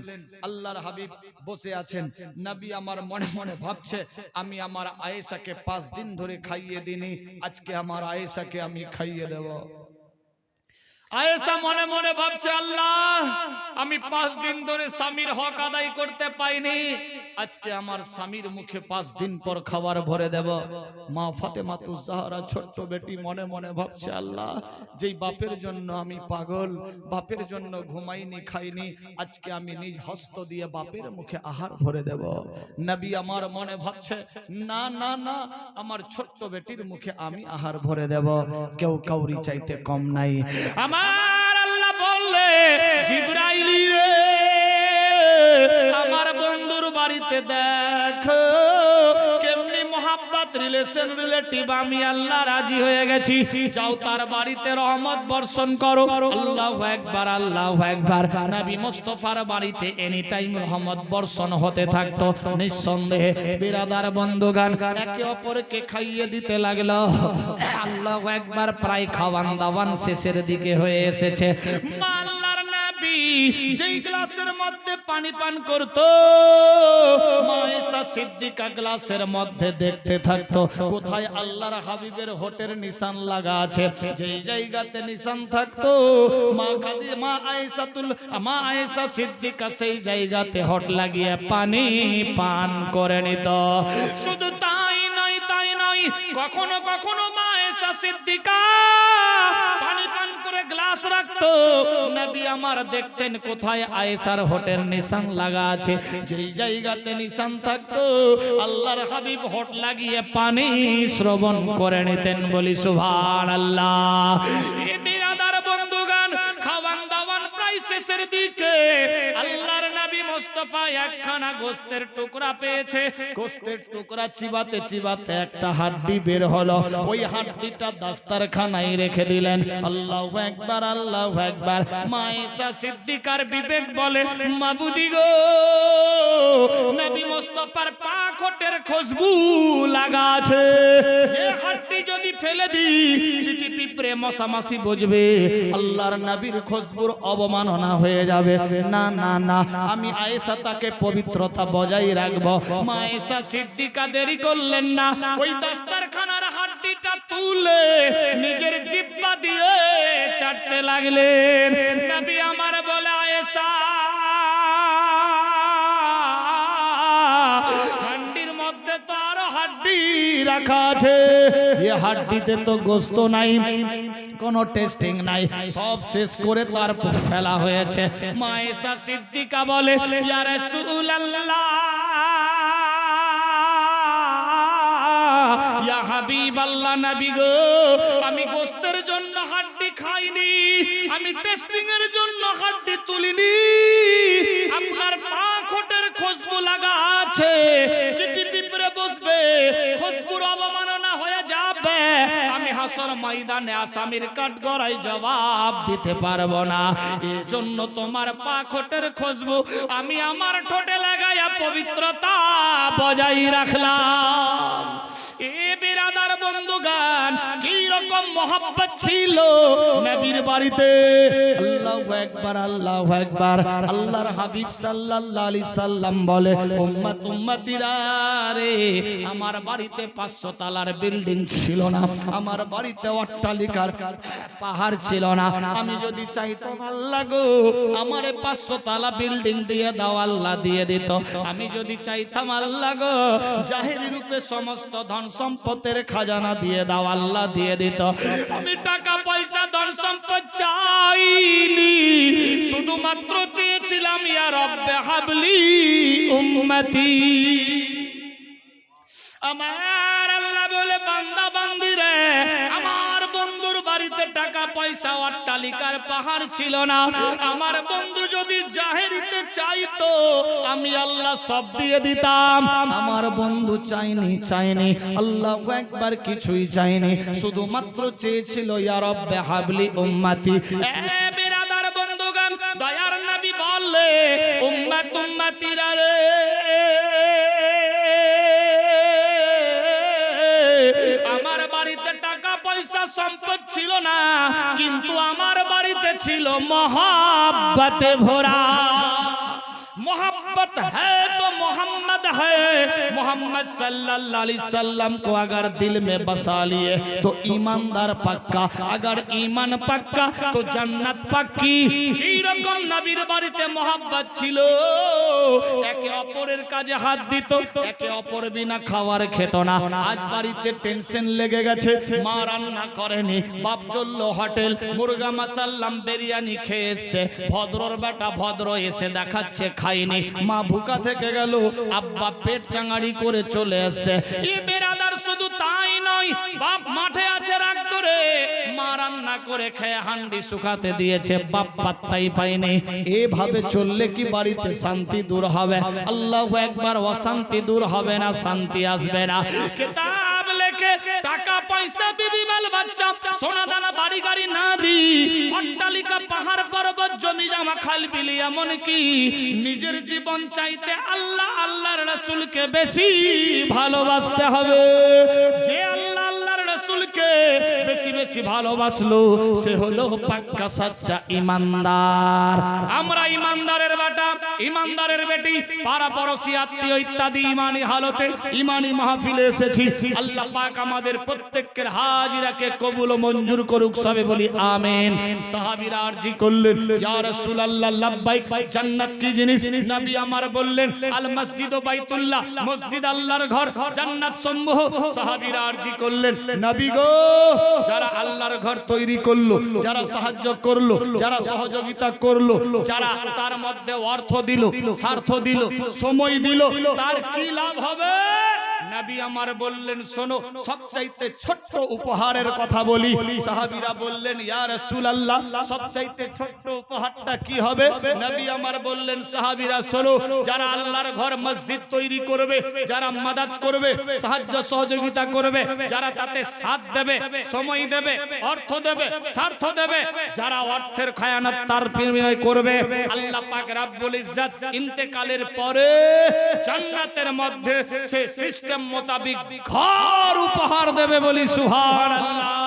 Speaker 1: আল্লাহর হাবিব বসে আছেন। নবী আমার মনে মনে ভাবছে, আমি আমার আয়েশাকে 5 দিন ধরে খাইয়ে দিইনি, আজকে আমার আয়েশাকে আমি খাইয়ে দেব। আয়েশা মনে মনে ভাবছে, আল্লাহ আমি 5 দিন ধরে স্বামীর হক আদায় করতে পাইনি, আজকে আমার স্বামীর মুখে 5 দিন পর খাবার ভরে দেব। মা ফাতেমাতুজ জাহরা ছোট্ট বেটি মনে মনে ভাবছে, আল্লাহ যেই বাপের জন্য আমি পাগল, বাপের জন্য ঘুমাইনি খাইনি, আজকে আমি নিজ হস্ত দিয়ে বাপের মুখে আহার ভরে দেব। নবী আমার মনে ভাবছে, না না না, আমার ছোট্ট বেটির মুখে আমি আহার ভরে দেব। কেউ কাউরি চাইতে কম নাই। আমার আল্লাহ বললে, জিবরাইল রে আমার বন্ধুর বাড়িতে দেখো কেমনি মোহাব্বত রিলেটিভ আমি আল্লাহ রাজি হয়ে গেছি, যাও তার বাড়িতে রহমত বর্ষণ করো। আল্লাহু আকবার, আল্লাহু আকবার। নবী মুস্তাফার বাড়িতে এনি টাইম রহমত বর্ষণ হতে থাকতো। নিঃসন্দেহে বিরাদার বন্ধুগান একে অপরকে খাইয়ে দিতে লাগলো। আল্লাহু আকবার। প্রায় খাওয়ান দাওয়ান শেষের দিকে হয়ে এসেছে। আল্লাহর নবী যেই গ্লাসের মধ্যে পানি পান করতো, মায়েশা সিদ্দিকা গ্লাসের মধ্যে দেখতে থাকতো কোথায় আল্লাহর হাবিবের হোটের নিশান লাগা আছে। যেই জায়গাতে নিশান থাকতো, মা আয়েশা সিদ্দিকা সেই জায়গাতে হট লাগিয়ে পানি পান করে নিত। শুধু তাই নয়, কখনো কখনো মা আয়েশা সিদ্দিকা পানি পান করে গ্লাস রাখতো। নবী আমার দেখতেন কোথায় আয়েশার হোটের নিশান লাগা আছে। যেই জায়গাতে নিশান থাকতো, আল্লাহর হাবিব হট লাগিয়ে পানি শ্রবণ করে নিতেন। বলি সুবহানাল্লাহ। এই বিরাদার বন্ধুগান, খাওয়ান দাওয়ান প্রায় শেষের দিকে। আল্লাহর নবী মুস্তাফা একখানা গোশতের টুকরা পেয়েছে। গোশতের টুকরা চিবাতে চিবাতে একটা হাড্ডি বের হলো। ওই হাড্ডিটা দাস্তারখানায় রেখে দিলেন। আল্লাহু আকবার, আল্লাহু আকবার। মা আয়েশা সিদ্দিকার বিবেক বলে, মাবুদি গো, নবী মুস্তাফার পাক হোটের খুশবু লাগা আছে, এই হাড্ডি যদি ফেলে দিই চিটি পিঁপড়ে মশা মাছি বুঝবে, আল্লাহর নবীর খুশবুর অবমাননা হয়ে যাবে। না না না, আমি আয়েশা তাকে পবিত্রতা বজায় রাখবো। মা আয়েশা সিদ্দিকা দেরি করলেন না, ওই দাস্তারখানার হাড্ডিটা তুলে নিজের জিহ্বা দিয়ে চাটতে লাগলেন। নবী আমার বলে, আয়েশা হাড্ডির মধ্যে তো আরো হাড্ডি রাখা আছে, এই হাড্ডিতে তো গোশত নাই, কোনো টেস্টিং নাই, সব শেষ করে তারপর ফেলা হয়েছে। মা আয়েশা সিদ্দিকা বলে, ইয়া রাসূলুল্লাহ, ইয়া হাবিবাল্লাহ, নবী গো, আমি গোশতের জন্য হাড্ডি খাইনি, আমি টেস্টিং এর জন্য হাড্ডি তুলিনি, আপনার পাক হোটের খুশবু লাগা আছে, চিটি পিঁপড়ে বসবে, খুশবুর অবমাননা হয়ে যাবে, আমি হাসর ময়দানে আসামির কাঠগড়ায় জবাব দিতে পারবো না। এই জন্য তোমার পাক হোটের খুশবু আমি আমার ঠোঁটে লাগাইয়া পবিত্রতা বজায় রাখলাম। এ বিরাদার বন্ধুগান, কি রকম মহব্বত ছিল নবীর বাড়িতে। আল্লাহু আকবার, আল্লাহু আকবার। আল্লাহর হাবিব সাল্লাল্লাহু আলাইহি সাল্লাম বলে, উম্মতিরা রে, আমার বাড়িতে 500 তলার বিল্ডিং ছিল না, আমার বাড়িতে অট্টালিকার পাহাড় ছিল না। আমি যদি চাইতাম, আল্লাহ গো আমারে 500 তলা বিল্ডিং দিয়ে দাও, আল্লাহ দিয়ে দিত। আমি যদি চাইতাম, আল্লাহ গো জাহেরি রূপে সমস্ত ধন সম্পদের খাজানা দিয়ে দাও, আল্লাহ দিয়ে দিত। আমি টাকা পয়সা ধন সম্পদ চাইনি, শুধুমাত্র চেয়েছিলাম, ইয়া রব্বে হাবলি উম্মতি। আমার আল্লাহ বলে, বান্দা বান্দিরে, আমার বন্ধুর বাড়ি বাড়িতে টাকা পয়সা অট্টালিকার পাহাড় ছিল না, আমার বন্ধু যদি জাহেরিতে চাইতো আমি আল্লাহ সব দিয়ে দিতাম। আমার বন্ধু চাইনি আল্লাহু আকবার, কিছুই চাইনি, শুধুমাত্র চেয়েছিল ইয়া রাব্বি হাবলি উম্মতি। এ বিরাদার বন্ধুগণ, দয়ার নবী বললে উম্মতিরা রে, আমার বাড়িতে টাকা পয়সা সম্পদ ছিল না, কিন্তু আমার বাড়িতে ছিল মোহাব্বতে ভরা। मोहब्बत है तो मोहम्मद है, मोहम्मद सल्लल्लाहु अलैहि वसल्लम को अगर दिल में बसा लिए तो ईमानदार पक्का, अगर ईमान पक्का तो जन्नत पक्की। এই রকম নবীর বাড়িতে মোহাব্বত ছিল, একে অপরের কাজে হাত দিত, একে অপর বিনা খাবার খেত না। আজ বাড়িতে টেনশন লেগে গেছে, মা রান্না করেনি, বাপ চলল হোটেল, মুরগা মাসাল্লাম বিরিয়ানি খেয়ে এসে, ভদ্রর বেটা ভদ্র এসে দেখাচ্ছে খাইনি, মা ভুকা থেকে গেল, আব্বা পেট চাঙাড়ি করে চলে এসে। এই বেরাদার শুধু তাই নয়, বাপ মাঠে আছে রাগ করে, মা রান্না করে খেয়ে হান্ডি শুকাতে দিয়েছে, বাপ পাত্তাই পায়নি। এভাবে চললে কি বাড়িতে শান্তি দূর হবে? আল্লাহু আকবার, অশান্তি দূর হবে না, শান্তি আসবে না। কিতাব লেখে টাকা পয়সা বিবি বাল বাচ্চা সোনা দানা বাড়ি গাড়ি নারী অট্টালিকা পাহাড় পর্বত জমি জমা খাল বিলি, এমন কি নিজের জীবন চাইতে আল্লাহ আল্লাহর রাসূলকে বেশি ভালোবাসতে হবে। যে আল্লাহ আল্লাহর রাসূলকে বেশি বেশি ভালোবাসলো সে হলো পাক্কা সাচ্চা ঈমানদার। আমরা ঈমানদারের বেটা, ঈমানদারের বেটি, পাড়া পড়শি আত্মীয় ইত্যাদি ঈমানি হালতে ঈমানি মাহফিলে এসেছি। আল্লাহ পাক আমাদের প্রত্যেকের হাজিরাকে কবুল ও মঞ্জুর করুক, সবে বলি আমিন। সাহাবীরা আরজি করলেন, ইয়া রাসূলুল্লাহ লাব্বাইক, জান্নাত কি জিনিস? নবী আমার বললেন, আল মসজিদ বাইতুল্লাহ, মসজিদ আল্লাহর ঘর, জান্নাত সমূহ। সাহাবীরা আরজি করলেন, নবী গো, যারা আল্লাহর ঘর তৈরি করলো, যারা সাহায্য করলো, যারা সহযোগিতা করলো, যারা তার মধ্যে অর্থ দিল, স্বার্থ দিল, সময় দিল, তার কি লাভ হবে? নবী আমার বললেন, শোনো, সবচাইতে ছোট্ট উপহারের কথা বলি। সাহাবীরা বললেন, ইয়া রাসূলুল্লাহ, সবচাইতে ছোট্ট উপহারটা কি হবে? নবী আমার বললেন, সাহাবীরা শোনো, যারা আল্লাহর ঘর মসজিদ তৈরি করবে, যারা মাদাত করবে, সাহায্য সহযোগিতা করবে, যারা তাতে সাথ দেবে, সময় দেবে, অর্থ দেবে, স্বার্থ দেবে, যারা অর্থের খায়ানাত তার বিনিময় করবে, আল্লাহ পাক রব্বুল ইজ্জত ইন্তেকালের পরে জান্নাতের মধ্যে সে সিস্টেম মোতাবিক ঘর উপহার দেবে, বলি সুবহানাল্লাহ।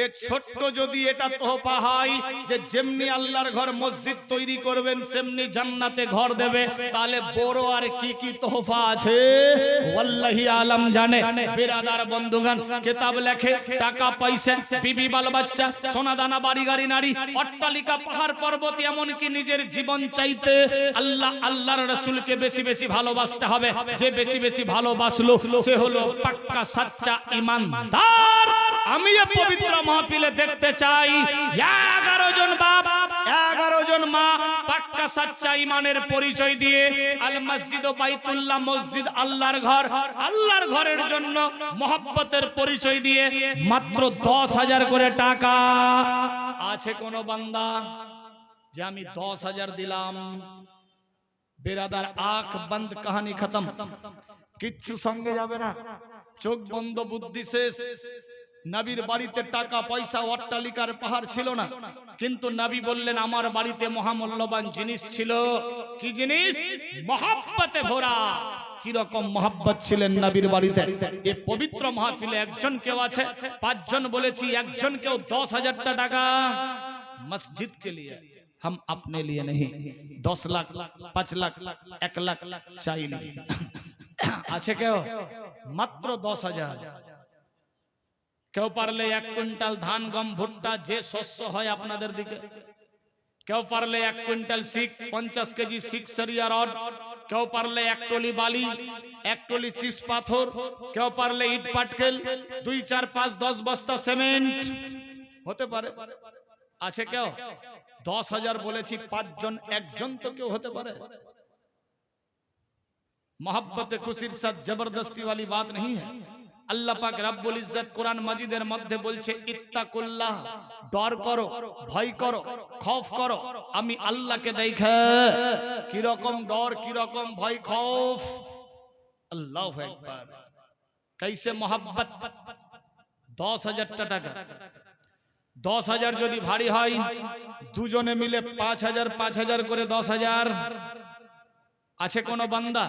Speaker 1: এ ছোট্ট যদি এটা তোহফা হয় যে যেমনি আল্লাহর ঘর মসজিদ তৈরি করবেন সেমনি জান্নাতে ঘর দেবে, তাহলে বড় আর কি কি তোহফা আছে ওয়াল্লাহি আলম জানে। বিরাদার বন্ধুগণ, কিতাব লেখে টাকা পয়সা, বিবি বাল বাচ্চা, সোনা দানা বাড়ি গাড়ি নারী অট্টালিকা পাহাড় পর্বত, এমন কি নিজের জীবন চাইতে আল্লাহ আল্লাহর রাসূলকে বেশি বেশি ভালোবাসতে হবে। যে বেশি বেশি ভালোবাসলো সে হলো পাক্কা সাচ্চা ঈমানদার। আমি এই পবিত্র মাহফিলে দেখতে চাই 11 জন বাপ, 11 জন মা পাক্কা সাচ্চা ঈমানের পরিচয় দিয়ে আল মসজিদ বাইতুল্লাহ, মসজিদ আল্লাহর ঘর, আল্লাহর ঘরের জন্য মহব্বতের পরিচয় দিয়ে মাত্র 10,000 করে টাকা। আছে কোন বান্দা যে আমি 10,000 দিলাম? বেরাদার, আঁখ বন্ধ, কাহানি খতম, কিচ্ছু সঙ্গে যাবে না, চোখ বন্ধ, বুদ্ধি শেষ। নবীর বাড়িতে টাকা পয়সা অট্টালিকার পাহাড় ছিল না, কিন্তু নবী বললেন আমার বাড়িতে মহামূল্যবান জিনিস ছিল। কি জিনিস? মহব্বতে ভরা। কি রকম মহব্বত ছিলেন নবীর বাড়িতে? এই পবিত্র মাহফিলে একজন কেউ আছে, 5 জন বলেছি, একজন কেউ 10,000 টাকা মসজিদ के लिए, हम अपने लिए नहीं, 10 লাখ, 5 লাখ, 1 লাখ চাইনি। আছে কেউ? মাত্র 10,000। কেউ পারলে 1 কুইন্টাল ধান, গম, ভুট্টা, যে শস্য হয় আপনাদের দিকে, কেউ পারলে 1 কুইন্টাল শিক, 50 কেজি শিক সরিয়া রড, কেউ পারলে 1 টলি বালি, 1 টলি চিপস পাথর, কেউ পারলে ইট পাটকেল, 2, 4, 5, 10 বস্তা সিমেন্ট হতে পারে। আছে কেউ? 10,000 বলেছি, 5 জন, একজন তো কেউ হতে পারে। मोहब्बत खुशी साथ जबरदस्ती वाली बात नहीं है। আল্লাহ পাক রব্বুল ইজ্জত কোরআন মাজিদের মধ্যে বলছে ইত্তাকুল্লাহ, ডর করো, ভয় করো, খৌফ করো আমি আল্লাহকে দেখে। কি রকম ডর, কি রকম ভয়, খৌফ? আল্লাহু আকবার। कैसे मोहब्बत? 10,000 টাকা, 10,000 যদি ভারী হয় দুজনে মিলে 5,000 5,000 করে 10,000। আছে কোন বান্দা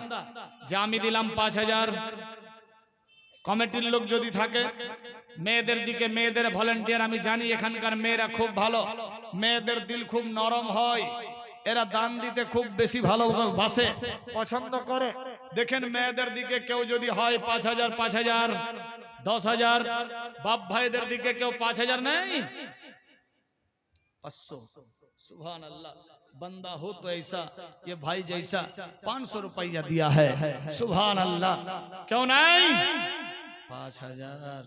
Speaker 1: যে আমি দিলাম 5,000? কমিটির লোক যদি থাকে, মেয়েদের দিকে, মেয়েদের ভলান্টিয়ার, আমি জানি এখানকার মেয়েরা খুব ভালো, মেয়েদের দিল খুব নরম হয়, এরা দান দিতে খুব বেশি ভালোবাসে, পছন্দ করে। দেখেন মেয়েদের দিকে কেউ যদি হয় 5,000 5,000 10,000, বাপ ভাইদের দিকে কেউ 5,000 নেই, 500। सुभान अल्लाह, बंदा हो तो ऐसा, ये भाई जैसा 500 रुपया दिया है, सुभान अल्लाह। क्यों नहीं? 5,000।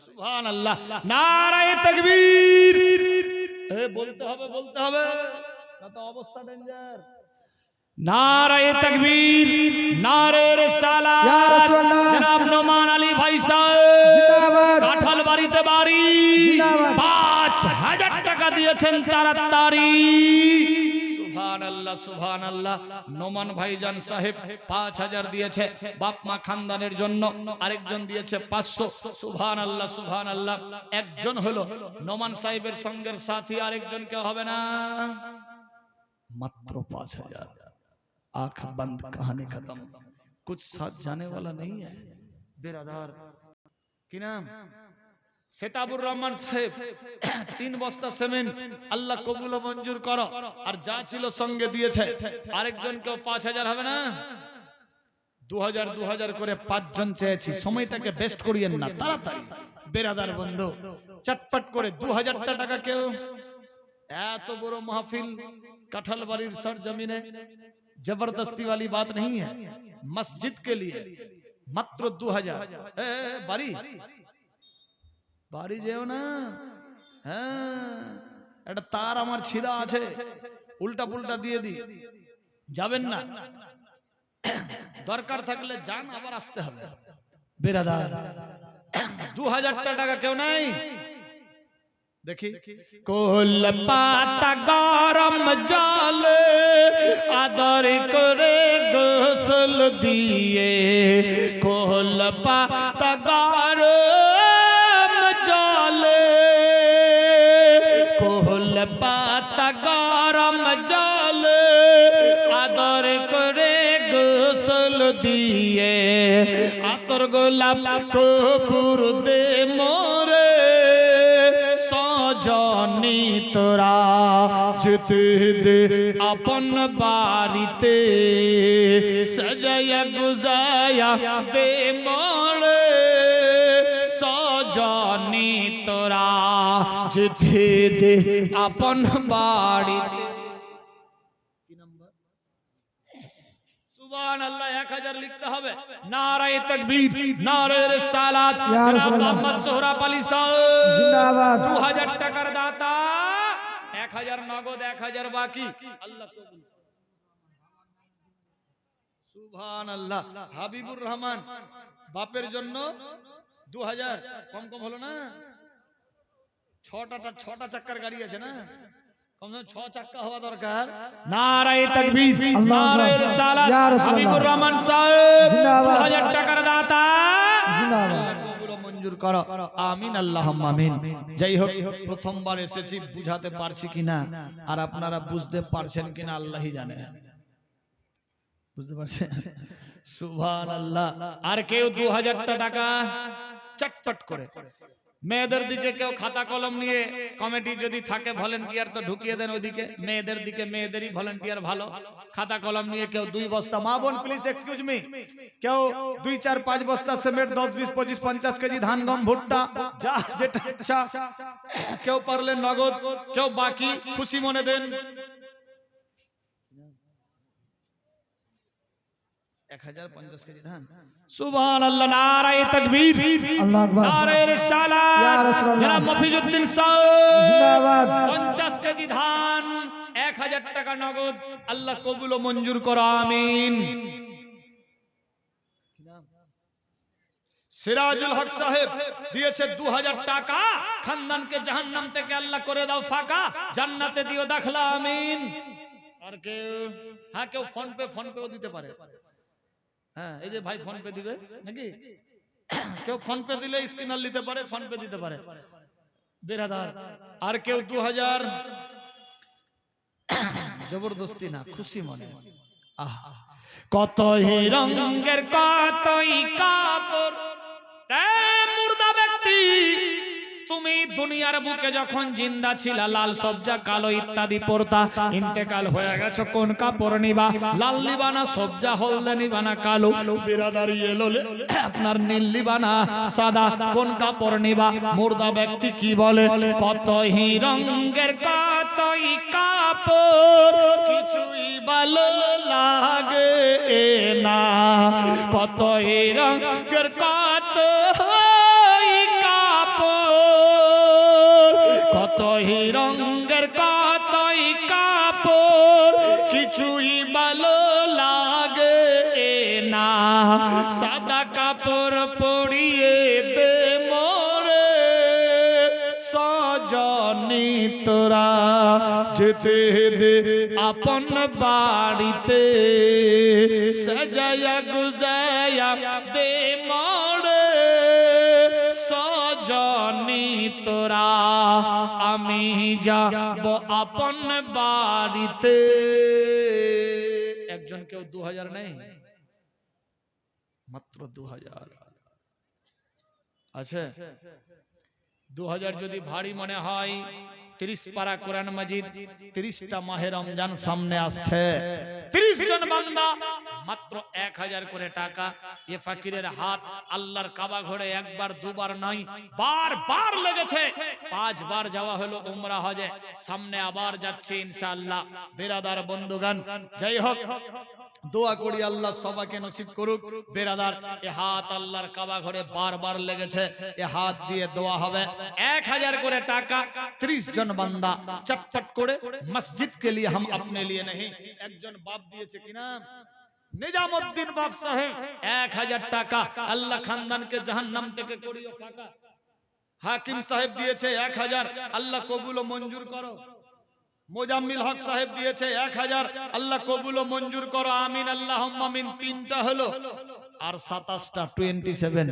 Speaker 1: सुभान अल्लाह, नाराए तकबीर। बोलते হবে, बोलते হবে, না তো অবস্থা ডেঞ্জার। नारे तकबीर, नारे रिसालात। जनाब नोमान अली भाई साहब কাঁঠাল বাড়িতে বাড়ি 5,000 টাকা দিয়েছেন তাড়াতাড়ি। সুবহানাল্লাহ, সুবহানাল্লাহ। নোমান ভাইজান সাহেব 5,000 দিয়েছে বাপ মা খানদানের জন্য, আরেকজন দিয়েছে 500। সুবহানাল্লাহ, সুবহানাল্লাহ। একজন হলো নোমান সাহেবের সঙ্গের সাথী, আরেকজন কেউ হবে না, মাত্র 5,000। आंख बंद, कहानी खत्म, कुछ साथ जाने वाला नहीं है। बेरादार की नाम সেতাবুর রহমান সাহেব 3 বস্তা সিমেন্ট, আল্লাহ কবুল ও মঞ্জুর করো। আর যা ছিল সঙ্গে দিয়েছে। আরেকজন কেউ 5,000 হবে না, 2,000 2,000 করে 5 জন চেয়েছি। সময়টাকে বেস্ট করিয়েন না, তাড়াতাড়ি বেরাদার বন্ধু চটপট করে 2,000 টাকা। কেউ এত বড় মাহফিল কাঁঠাল বাড়ির সরজমিনে, जबरदस्ती वाली बात नहीं है, मस्जिद के लिए मात्र 2,000। बारी बारी যেও না, হ্যাঁ এটা তার আমার ছিঁড়া আছে, উল্টা পুল্টা দিয়ে দি, যাবেন না। দরকার থাকলে যান, আবার আসতে হবে। বেরাদার 2,000 টাকা কেউ নাই? দেখি কোল পাতা গরম জলে আদর করে গোসল দিয়ে, কোল পাতা গরম জলে, কোল পাতা গরম জলে আদর করে গোসল দিয়ে, আতর গোলাপ কপুর দে মোরে জনি তোরা যেতে দে আপন বাড়িতে, সাজায়া গুজায়া দে মোরে সজনি তোরা যেতে দে আপন বাড়িতে। সুবহানাল্লাহ, 1000 লিখতে হবে। নারায়ে তাকবীর, নারায়ে রিসালাত। জনাব মোহাম্মদ সোহরাব আলী সাহেব জিন্দাবাদ। 2,000 টাকার দাতা, 1,000 নগদ, 1,000 বাকি। আল্লাহ কবুল। সুবহানাল্লাহ। হাবিবুর রহমান বাপের জন্য 2,000, কম কম হলো না? 6টা চাক্কার গাড়ি আছে না, কম 6 চাক্কা হওয়া দরকার। নারায়ে তাকবীর, নারায়ে রিসালাত। হাবিবুর রহমান সাহেব 2,000 টাকার দাতা, জিন্দাবাদ। কবুল মঞ্জুর করো, আমিন আল্লাহুম্মা আমিন। যাই হোক, প্রথমবার এসেছি, বুঝাতে পারছি কিনা আর আপনারা বুঝতে পারছেন কিনা আল্লাহই জানে। বুঝতে পারছেন? সুবহানাল্লাহ। আর কেউ 2,000 টাকা চটপট করে। মেয়েদের দিকে কেউ খাতা কলম নিয়ে, কমিটি যদি থাকে ভলান্টিয়ার তো ঢুকিয়ে দেন ওইদিকে। মেয়েদের দিকে মেয়েদেরই ভলান্টিয়ার ভালো। খাতা কলম নিয়ে কেউ 2 বস্তা, মা বোন প্লিজ এক্সকিউজ মি, কেউ 2 4 5 বস্তা সিমেন্ট, 10 20 25 50 কেজি ধান গম ভুট্টা, যা যেটা ইচ্ছা। কেউ পারলে নগদ, কেউ বাকি, খুশি মনে দেন। 1050 কেজি ধান। সুবহানাল্লাহ, নারায়ে তাকবীর, আল্লাহু আকবার, নারায়ে রিসালাত। জনাব মফিজউদ্দিন সাহেব জিন্দাবাদ। 50 কেজি ধান 1000 টাকা নগদ আল্লাহ কবুল ও মঞ্জুর করো আমিন। সিরাজুল হক সাহেব দিয়েছে 2000 টাকা, খানদানকে জাহান্নাম থেকে আল্লাহ করে দাও ফাঁকা, জান্নাতে দিও দাখলা আমিন। আর কেউ? হ্যাঁ, কেউ ফোন পেও দিতে পারে। হ্যাঁ, এই যে ভাই ফোন পে দিবে নাকি? কেউ ফোন পে দিলে স্ক্যানার নিতে পারে, ফোন পে দিতে পারে বেরাদার। আর কেউ 2000 জবরদস্তি না, খুশি মনে। কতই রঙের কতই কাপড়, মুর্দা ব্যক্তি তুমি দুনিয়ার বুকে যখন জিন্দা ছিলা লাল সবজা কালো ইত্যাদি পরতা, ইন্তেকাল হয়ে গেছে কোন কাপড় নিবা? লাল নিবানা, সবজা হলদে নিবানা, কালো বিরাদারি এলো আপনার নীল নিবানা, সাদা, কোন কাপড় নিবা? মুর্দা ব্যক্তি কি বলে? কতই রঙের কতই কাপড়, কিছুই ভালো লাগে না। কতই রঙের কতই কাপড়, কতই রঙের কতই কাপড়, কিছুই ভালো লাগে না। সাদা কাপড় পরিয়ে দে মোরে সজনী তোরা, যেতে দে আপন বাড়িতে, সাজায়া গুজায়া দে মোরে সজনী তোরা, আমি যাব আপন বাড়িতে। একজন কেউ 2000 নেই, মাত্র 2000 আছে। 2000 যদি ভারী মনে হয়, 30 পারা কোরআন মাজিদ, 30টা মাহে রমজান সামনে আসছে, 30 জন বান্দা মাত্র 1000 করে টাকা। এ ফাকিরের হাত আল্লাহর কাবা ঘরে একবার দুবার নয়, বারবার লেগেছে। 5 বার যাওয়া হলো উমরা হজে, সামনে আবার যাচ্ছে ইনশাআল্লাহ। বেরাদার বন্ধুগণ, যাই হোক, দোয়া করি আল্লাহ সবাইকে নসিব করুক। বেরাদার, এ হাত আল্লাহর কাবা ঘরে বারবার লেগেছে, এ হাত দিয়ে দোয়া হবে। 1000 করে টাকা, 30 জন বান্দা চটপট করে মসজিদ के लिए, हम अपने लिए नहीं। একজন বাপ দিয়েছে কিনা, নিজামউদ্দিন বাপ সাহেব 1000 টাকা, আল্লাহ খানদানকে জাহান্নাম থেকে করিও ফাঁকা। হাকিম সাহেব দিয়েছে 1000, আল্লাহ কবুল ও মঞ্জুর করো। মোজাম্মিল হক সাহেব দিয়েছে 1000, আল্লাহ কবুল ও মঞ্জুর করো আমিন আল্লাহুম্মা আমিন। 3টা হলো, আর 27টা 27।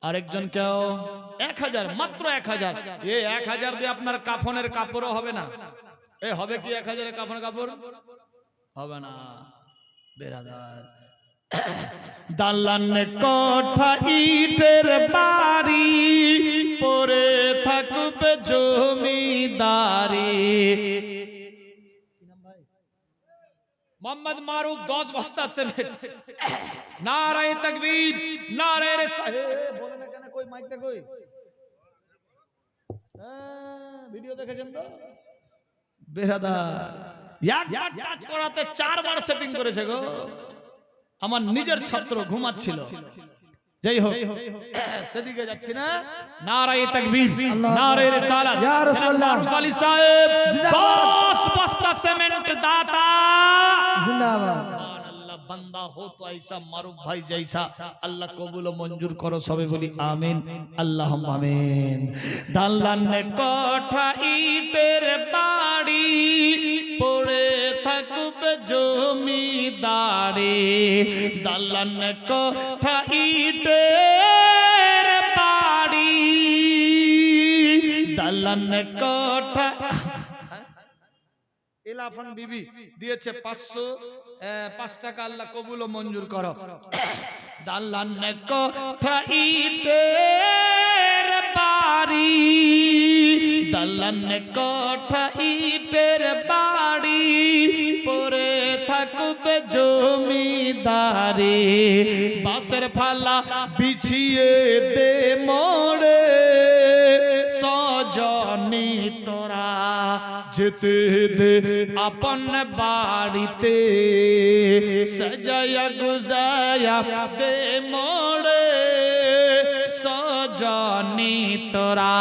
Speaker 1: আরেকজন কেউ 1000, মাত্র 1000। এই 1000 দিয়ে আপনার কাফনের কাপড়ও হবে না। এ হবে কি 1000 এর কাফনের কাপড়? হবে না বেরাদার। দালান কোঠা ইটের বাড়ি, পরে থাকবে জমিদারি। মোহাম্মদ মারুফ 10 বস্তা সিমেন্ট। নারায়ে তাকবীর, নারায়ে রিসালাত। বলে না কেন কই মাইকটা কই? ভিডিও দেখেছেন তো বেরাদার? একবার টাচ করাতে 4 বার সেটিং করেছে গো। আমার নিজের ছাত্র ঘুমাচ্ছিল। যাই হোক, সেদিকে যাচ্ছি না। নারায়ে তাকবীর, নারায়ে রিসালাত। ইয়া রাসূলুল্লাহ, মারুফ আলী সাহেব 10 বস্তা সিমেন্ট দাতা जिंदाबाद। अल्लाह बंदा हो तो ऐसा मारूफ भाई जैसा, अल्लाह कबूल मंजूर करो। सबे बोली आमीन अल्लाहुम्मा आमीन। दालान कोठा इटेर बाड़ी, पड़े থাকবে জমিদারি। দালান কোঠা ইটের বাড়ি, দালান কোঠা। ইলাফান বিবি দিয়েছে 505 টাকা, আল্লাহ কবুল ও মঞ্জুর করো। দালান কোঠা ইটের বাড়ি, দালান কোঠা ইটের বাড়ি, পরে থাকবে জমিদারি। বাঁশের ফালা বিছিয়ে দে মোরে সজনী তোরা, যেতে দে আপন বাড়িতে, সাজায়া গুজায়া দে মোরে সজনী জানি তোরা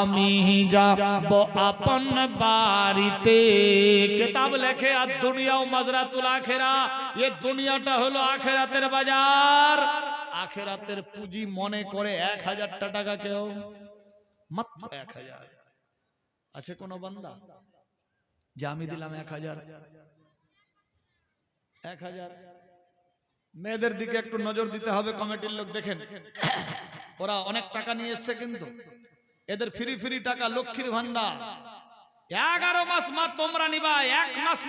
Speaker 1: আমি যাব আপন বাড়িতে কিতাব লেখে আর দুনিয়া ও মাজরাতুল আখিরা ये দুনিয়াটা হলো আখিরাতের বাজার আখিরাতের পুঁজি মনে করে 1000 টাকা কেউ মাত্র 1000 আছে কোন বান্দা যে আমি দিলাম 1000 মেয়েদের দিকে একটু নজর দিতে হবে কমিটির লোক দেখেন ওরা অনেক টাকা নিয়ে এসেছে কিন্তু এদের ফ্রি ফ্রি টাকা লক্ষ্মীর ভান্ডার 11 মাস মা তোমরা নিবা 1 মাস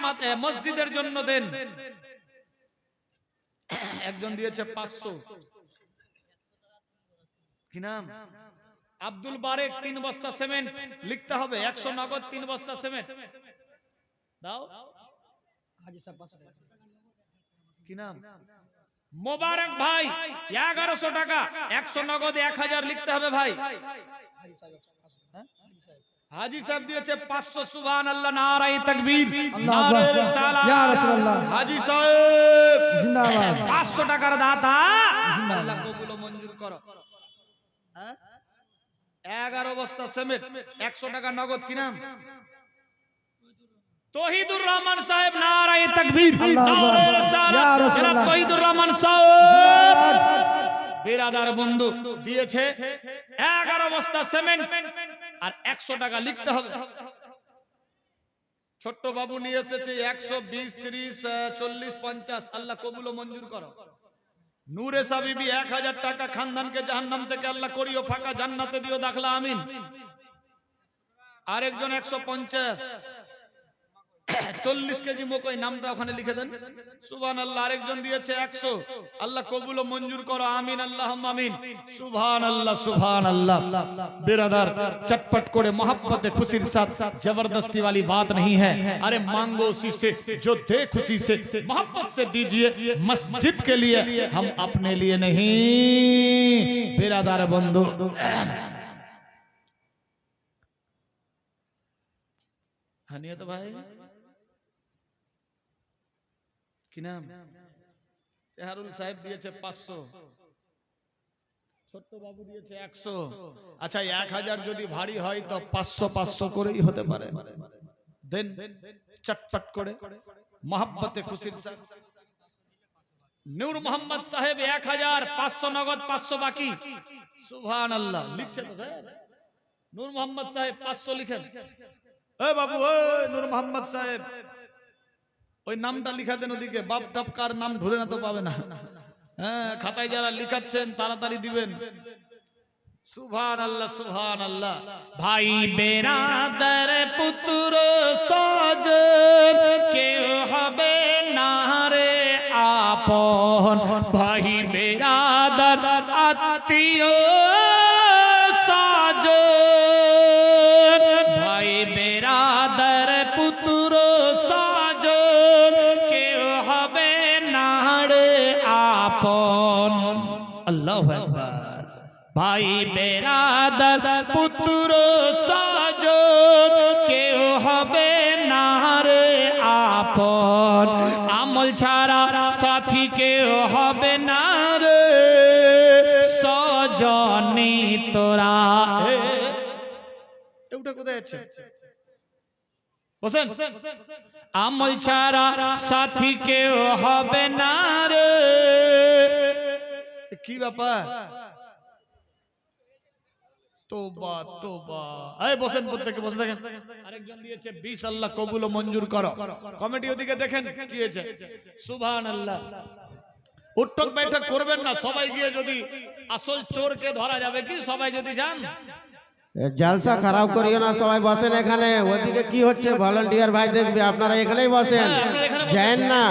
Speaker 1: মসজিদের জন্য দেন একজন দিয়েছে 500 কি নাম আব্দুল বারেক 3 বস্তা সিমেন্ট লিখতে হবে 100 নগদ 3 বস্তা সিমেন্ট দাও হাজী সাহেব কি নাম মোবারক ভাই 1100 টাকা 100 নগদ 1000 লিখতে হবে ভাই হাজী সাহেব দিয়েছে 500 সুবহানাল্লাহ নারায়ে তাকবীর নারায়ে রিসালাত ইয়া রাসূলুল্লাহ হাজী সাহেব জিন্দাবাদ 500 টাকার দাতা আল্লাহ কবুল ও মঞ্জুর করো 11 বস্তা সিমেন্ট 100 টাকা নগদ কি নাম তৌহিদুর রহমান সাহেব নারায়ে তাকবীর নারায়ে রিসালাত তৌহিদুর রহমান সাহেব বিরাদার বন্ধু দিয়েছে 11 বস্তা সিমেন্ট আর 100 টাকা লিখতে হবে ছোট্ট বাবু নিয়ে এসেছে 120 30 40 50 আল্লাহ কবুল ও মঞ্জুর করো নূরে সাবিবি 1000 টাকা খানদানকে জাহান্নাম থেকে আল্লাহ করিও ফাঁকা জান্নাতে দিও দাখলা আমিন আরেকজন 150 40 কেজি মকই নামটা ওখানে লিখে দেন সুবহানাল্লাহ আরেকজন দিয়েছে 100 আল্লাহ কবুল ও মঞ্জুর করো আমিন আল্লাহুম্মা আমিন সুবহানাল্লাহ সুবহানাল্লাহ बिरादर चटपट করে मोहब्बत खुशीर साथ जबरदस्ती वाली बात नहीं है अरे मांगो उसी से जो दे खुशी से मोहब्बत से दीजिए मस्जिद के लिए हम अपने लिए नहीं बिरादर बंधु हानिया तो भाई কি নাম তেহারুল সাহেব দিয়েছে 500 ছোট্ট বাবু দিয়েছে 100 আচ্ছা 1000 যদি ভারী হয় তো 500 500 করেই হতে পারে দেন চটপট করে मोहब्बत खुशीर साथ নূর মোহাম্মদ সাহেব 1000 500 নগদ 500 বাকি সুবহানাল্লাহ লিখছেন তো স্যার নূর মোহাম্মদ সাহেব 500 লিখেন এ বাবু ওই নূর মোহাম্মদ সাহেব ওই নামটা লিখা দেন ওদিকে বাপ টাপকার নাম ধরে না তো পাবে না হ্যাঁ খাতায় যারা লিখাচ্ছেন তাড়াতাড়ি দিবেন সুবহানাল্লাহ সুবহানাল্লাহ ভাই বেরাদার পুত্র সজন কেউ হবে না রে আপন ভাই বেরাদার আত্মীয় সজন ভাই বেরাদার পুত্র अल्लाहु अकबर भाई बेरादर पुत्र साजन केउ हबे ना रे आपन আমল ছাড়া সাথী কেউ হবে না রে সজনী তোরা এটা কোথায় আছে বসেন আমল ছাড়া সাথী কেউ হবে না রে কি ব্যাপার তোবা তোবা এই বসেন প্রত্যেককে বসে দেখেন আরেকজন দিয়েছে 20 আল্লাহ কবুল ও মঞ্জুর করো কমিটি ওদিকে দেখেন কি হয়েছে সুবহানাল্লাহ উঠক বৈঠক করবেন না সবাই গিয়ে যদি আসল চোরকে ধরা যাবে কি সবাই যদি যান
Speaker 3: জলসা খারাপ করিও না সবাই বসেন এখানে ওদিকে কি হচ্ছে ভলান্টিয়ার ভাই দেখবে আপনারা এখানেই বসেন যান না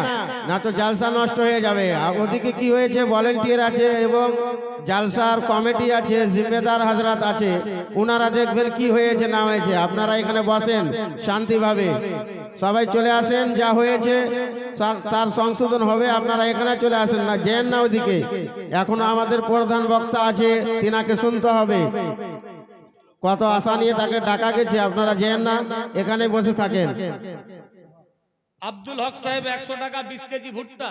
Speaker 3: না তো জলসা নষ্ট হয়ে যাবে আর ওদিকে কি হয়েছে ভলান্টিয়ার আছে এবং জলসার কমিটি আছে জিম্মেদার হযরত আছে ওনারা দেখবেন কি হয়েছে না হয়েছে আপনারা এখানে বসেন শান্তিভাবে সবাই চলে আসেন যা হয়েছে তার সংশোধন হবে আপনারা এখানে চলে আসেন না যান না ওদিকে এখনো আমাদের প্রধান বক্তা আছে তিনাকে শুনতে হবে কত আশা নিয়ে তাকে ডাকা গেছে আপনারা যান না এখানে বসে থাকেন
Speaker 1: আব্দুল হক সাহেব 100 টাকা 20 কেজি ভুট্টা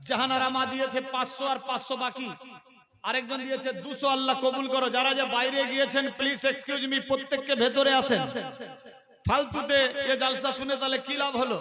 Speaker 1: জাহানারামা দিয়েছে 500 আর 500 বাকি আরেকজন দিয়েছে 200 আল্লাহ কবুল করো। যারা যে বাইরে গিয়েছেন প্লিজ এক্সকিউজ মি, প্রত্যেককে ভেতরে আসেন। ফালতুতে এ জালসা শুনে তাহলে কি লাভ হলো?